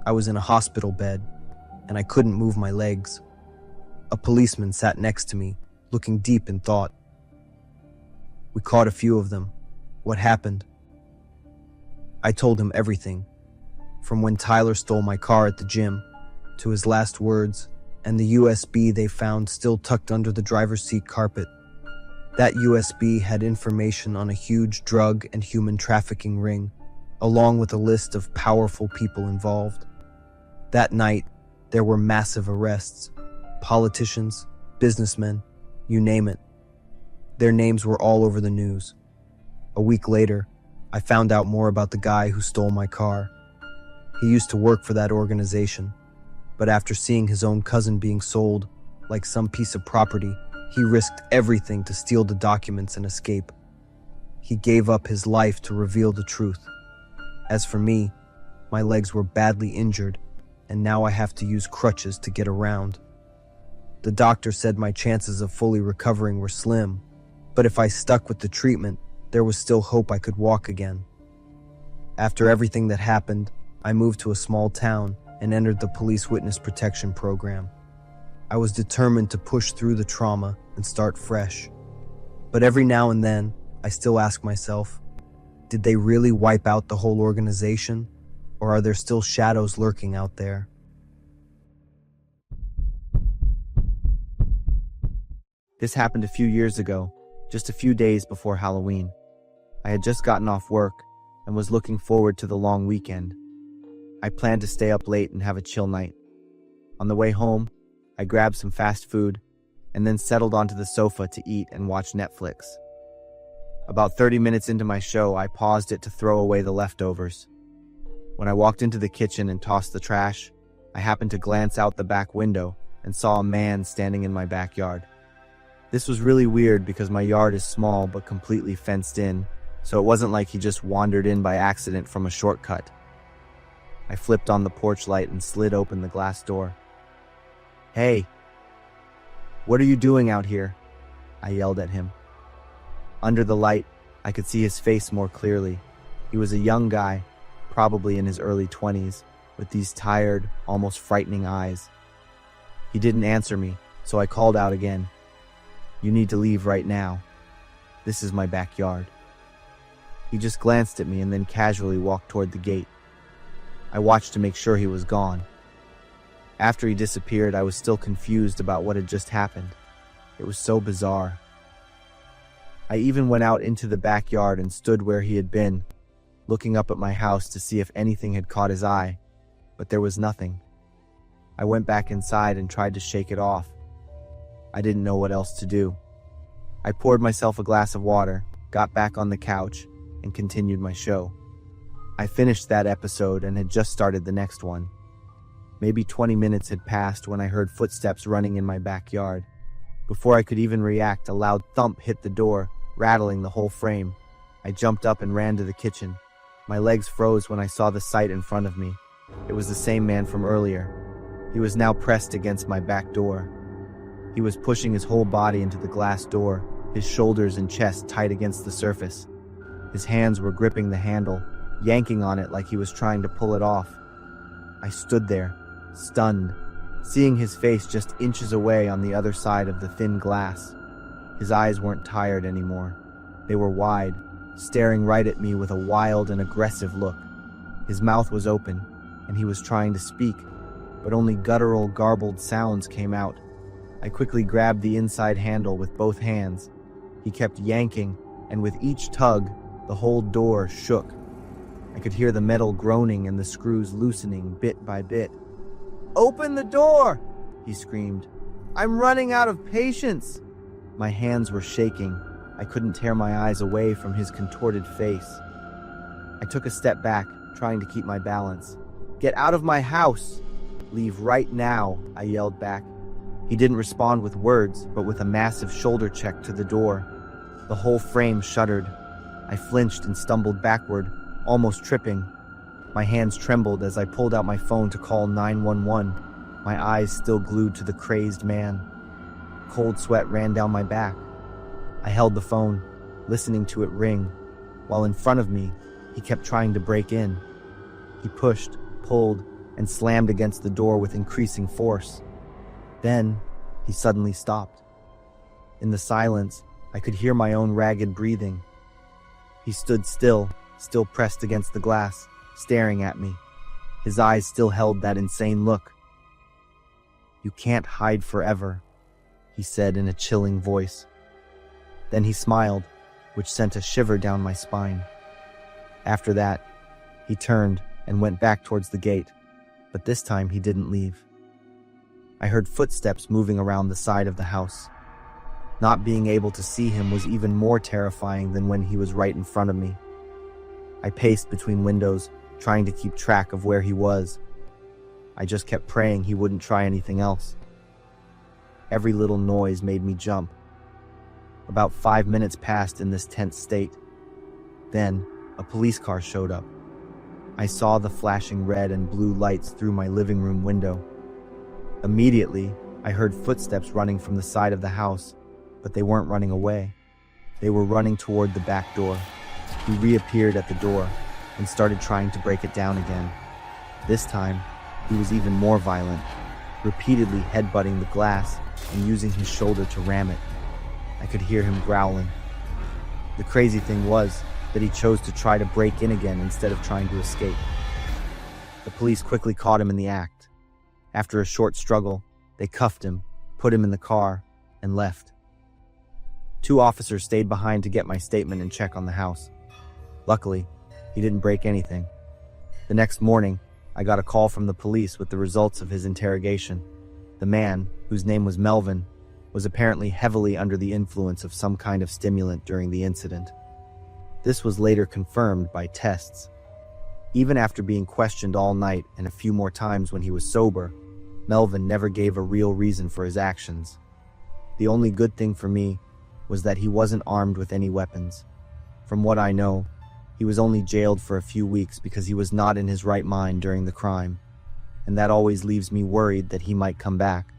I was in a hospital bed, and I couldn't move my legs. A policeman sat next to me, looking deep in thought. We caught a few of them. What happened? I told him everything, from when Tyler stole my car at the gym, to his last words, and the USB they found still tucked under the driver's seat carpet. That USB had information on a huge drug and human trafficking ring, along with a list of powerful people involved. That night, there were massive arrests. Politicians, businessmen, you name it. Their names were all over the news. A week later, I found out more about the guy who stole my car. He used to work for that organization, but after seeing his own cousin being sold, like some piece of property, he risked everything to steal the documents and escape. He gave up his life to reveal the truth. As for me, my legs were badly injured, and now I have to use crutches to get around. The doctor said my chances of fully recovering were slim, but if I stuck with the treatment, there was still hope I could walk again. After everything that happened, I moved to a small town and entered the police witness protection program. I was determined to push through the trauma and start fresh. But every now and then, I still ask myself, did they really wipe out the whole organization, or are there still shadows lurking out there? This happened a few years ago, just a few days before Halloween. I had just gotten off work and was looking forward to the long weekend. I planned to stay up late and have a chill night. On the way home, I grabbed some fast food and then settled onto the sofa to eat and watch Netflix. About 30 minutes into my show, I paused it to throw away the leftovers. When I walked into the kitchen and tossed the trash, I happened to glance out the back window and saw a man standing in my backyard. This was really weird because my yard is small but completely fenced in, so it wasn't like he just wandered in by accident from a shortcut. I flipped on the porch light and slid open the glass door. "Hey, what are you doing out here?" I yelled at him. Under the light, I could see his face more clearly. He was a young guy, probably in his early 20s, with these tired, almost frightening eyes. He didn't answer me, so I called out again. "You need to leave right now. This is my backyard." He just glanced at me and then casually walked toward the gate. I watched to make sure he was gone. After he disappeared, I was still confused about what had just happened. It was so bizarre. I even went out into the backyard and stood where he had been, looking up at my house to see if anything had caught his eye, but there was nothing. I went back inside and tried to shake it off. I didn't know what else to do. I poured myself a glass of water, got back on the couch, and continued my show. I finished that episode and had just started the next one. Maybe 20 minutes had passed when I heard footsteps running in my backyard. Before I could even react, a loud thump hit the door, rattling the whole frame. I jumped up and ran to the kitchen. My legs froze when I saw the sight in front of me. It was the same man from earlier. He was now pressed against my back door. He was pushing his whole body into the glass door, his shoulders and chest tight against the surface. His hands were gripping the handle, yanking on it like he was trying to pull it off. I stood there, stunned, seeing his face just inches away on the other side of the thin glass. His eyes weren't tired anymore. They were wide, staring right at me with a wild and aggressive look. His mouth was open, and he was trying to speak, but only guttural, garbled sounds came out. I quickly grabbed the inside handle with both hands. He kept yanking, and with each tug, the whole door shook. I could hear the metal groaning and the screws loosening bit by bit. "Open the door!" he screamed. "I'm running out of patience!" My hands were shaking. I couldn't tear my eyes away from his contorted face. I took a step back, trying to keep my balance. "Get out of my house!" "Leave right now," I yelled back. He didn't respond with words, but with a massive shoulder check to the door. The whole frame shuddered. I flinched and stumbled backward, almost tripping. My hands trembled as I pulled out my phone to call 911, my eyes still glued to the crazed man. Cold sweat ran down my back. I held the phone, listening to it ring, while in front of me, he kept trying to break in. He pushed, pulled, and slammed against the door with increasing force. Then, he suddenly stopped. In the silence, I could hear my own ragged breathing. He stood still pressed against the glass, staring at me. His eyes still held that insane look. "You can't hide forever," he said in a chilling voice. Then he smiled, which sent a shiver down my spine. After that, he turned and went back towards the gate, but this time he didn't leave. I heard footsteps moving around the side of the house. Not being able to see him was even more terrifying than when he was right in front of me. I paced between windows, trying to keep track of where he was. I just kept praying he wouldn't try anything else. Every little noise made me jump. About 5 minutes passed in this tense state. Then, a police car showed up. I saw the flashing red and blue lights through my living room window. Immediately, I heard footsteps running from the side of the house, but they weren't running away. They were running toward the back door. He reappeared at the door and started trying to break it down again. This time, he was even more violent, repeatedly headbutting the glass and using his shoulder to ram it. I could hear him growling. The crazy thing was that he chose to try to break in again instead of trying to escape. The police quickly caught him in the act. After a short struggle, they cuffed him, put him in the car, and left. 2 officers stayed behind to get my statement and check on the house. Luckily, he didn't break anything. The next morning, I got a call from the police with the results of his interrogation. The man, whose name was Melvin, was apparently heavily under the influence of some kind of stimulant during the incident. This was later confirmed by tests. Even after being questioned all night and a few more times when he was sober, Melvin never gave a real reason for his actions. The only good thing for me was that he wasn't armed with any weapons. From what I know, he was only jailed for a few weeks because he was not in his right mind during the crime, and that always leaves me worried that he might come back.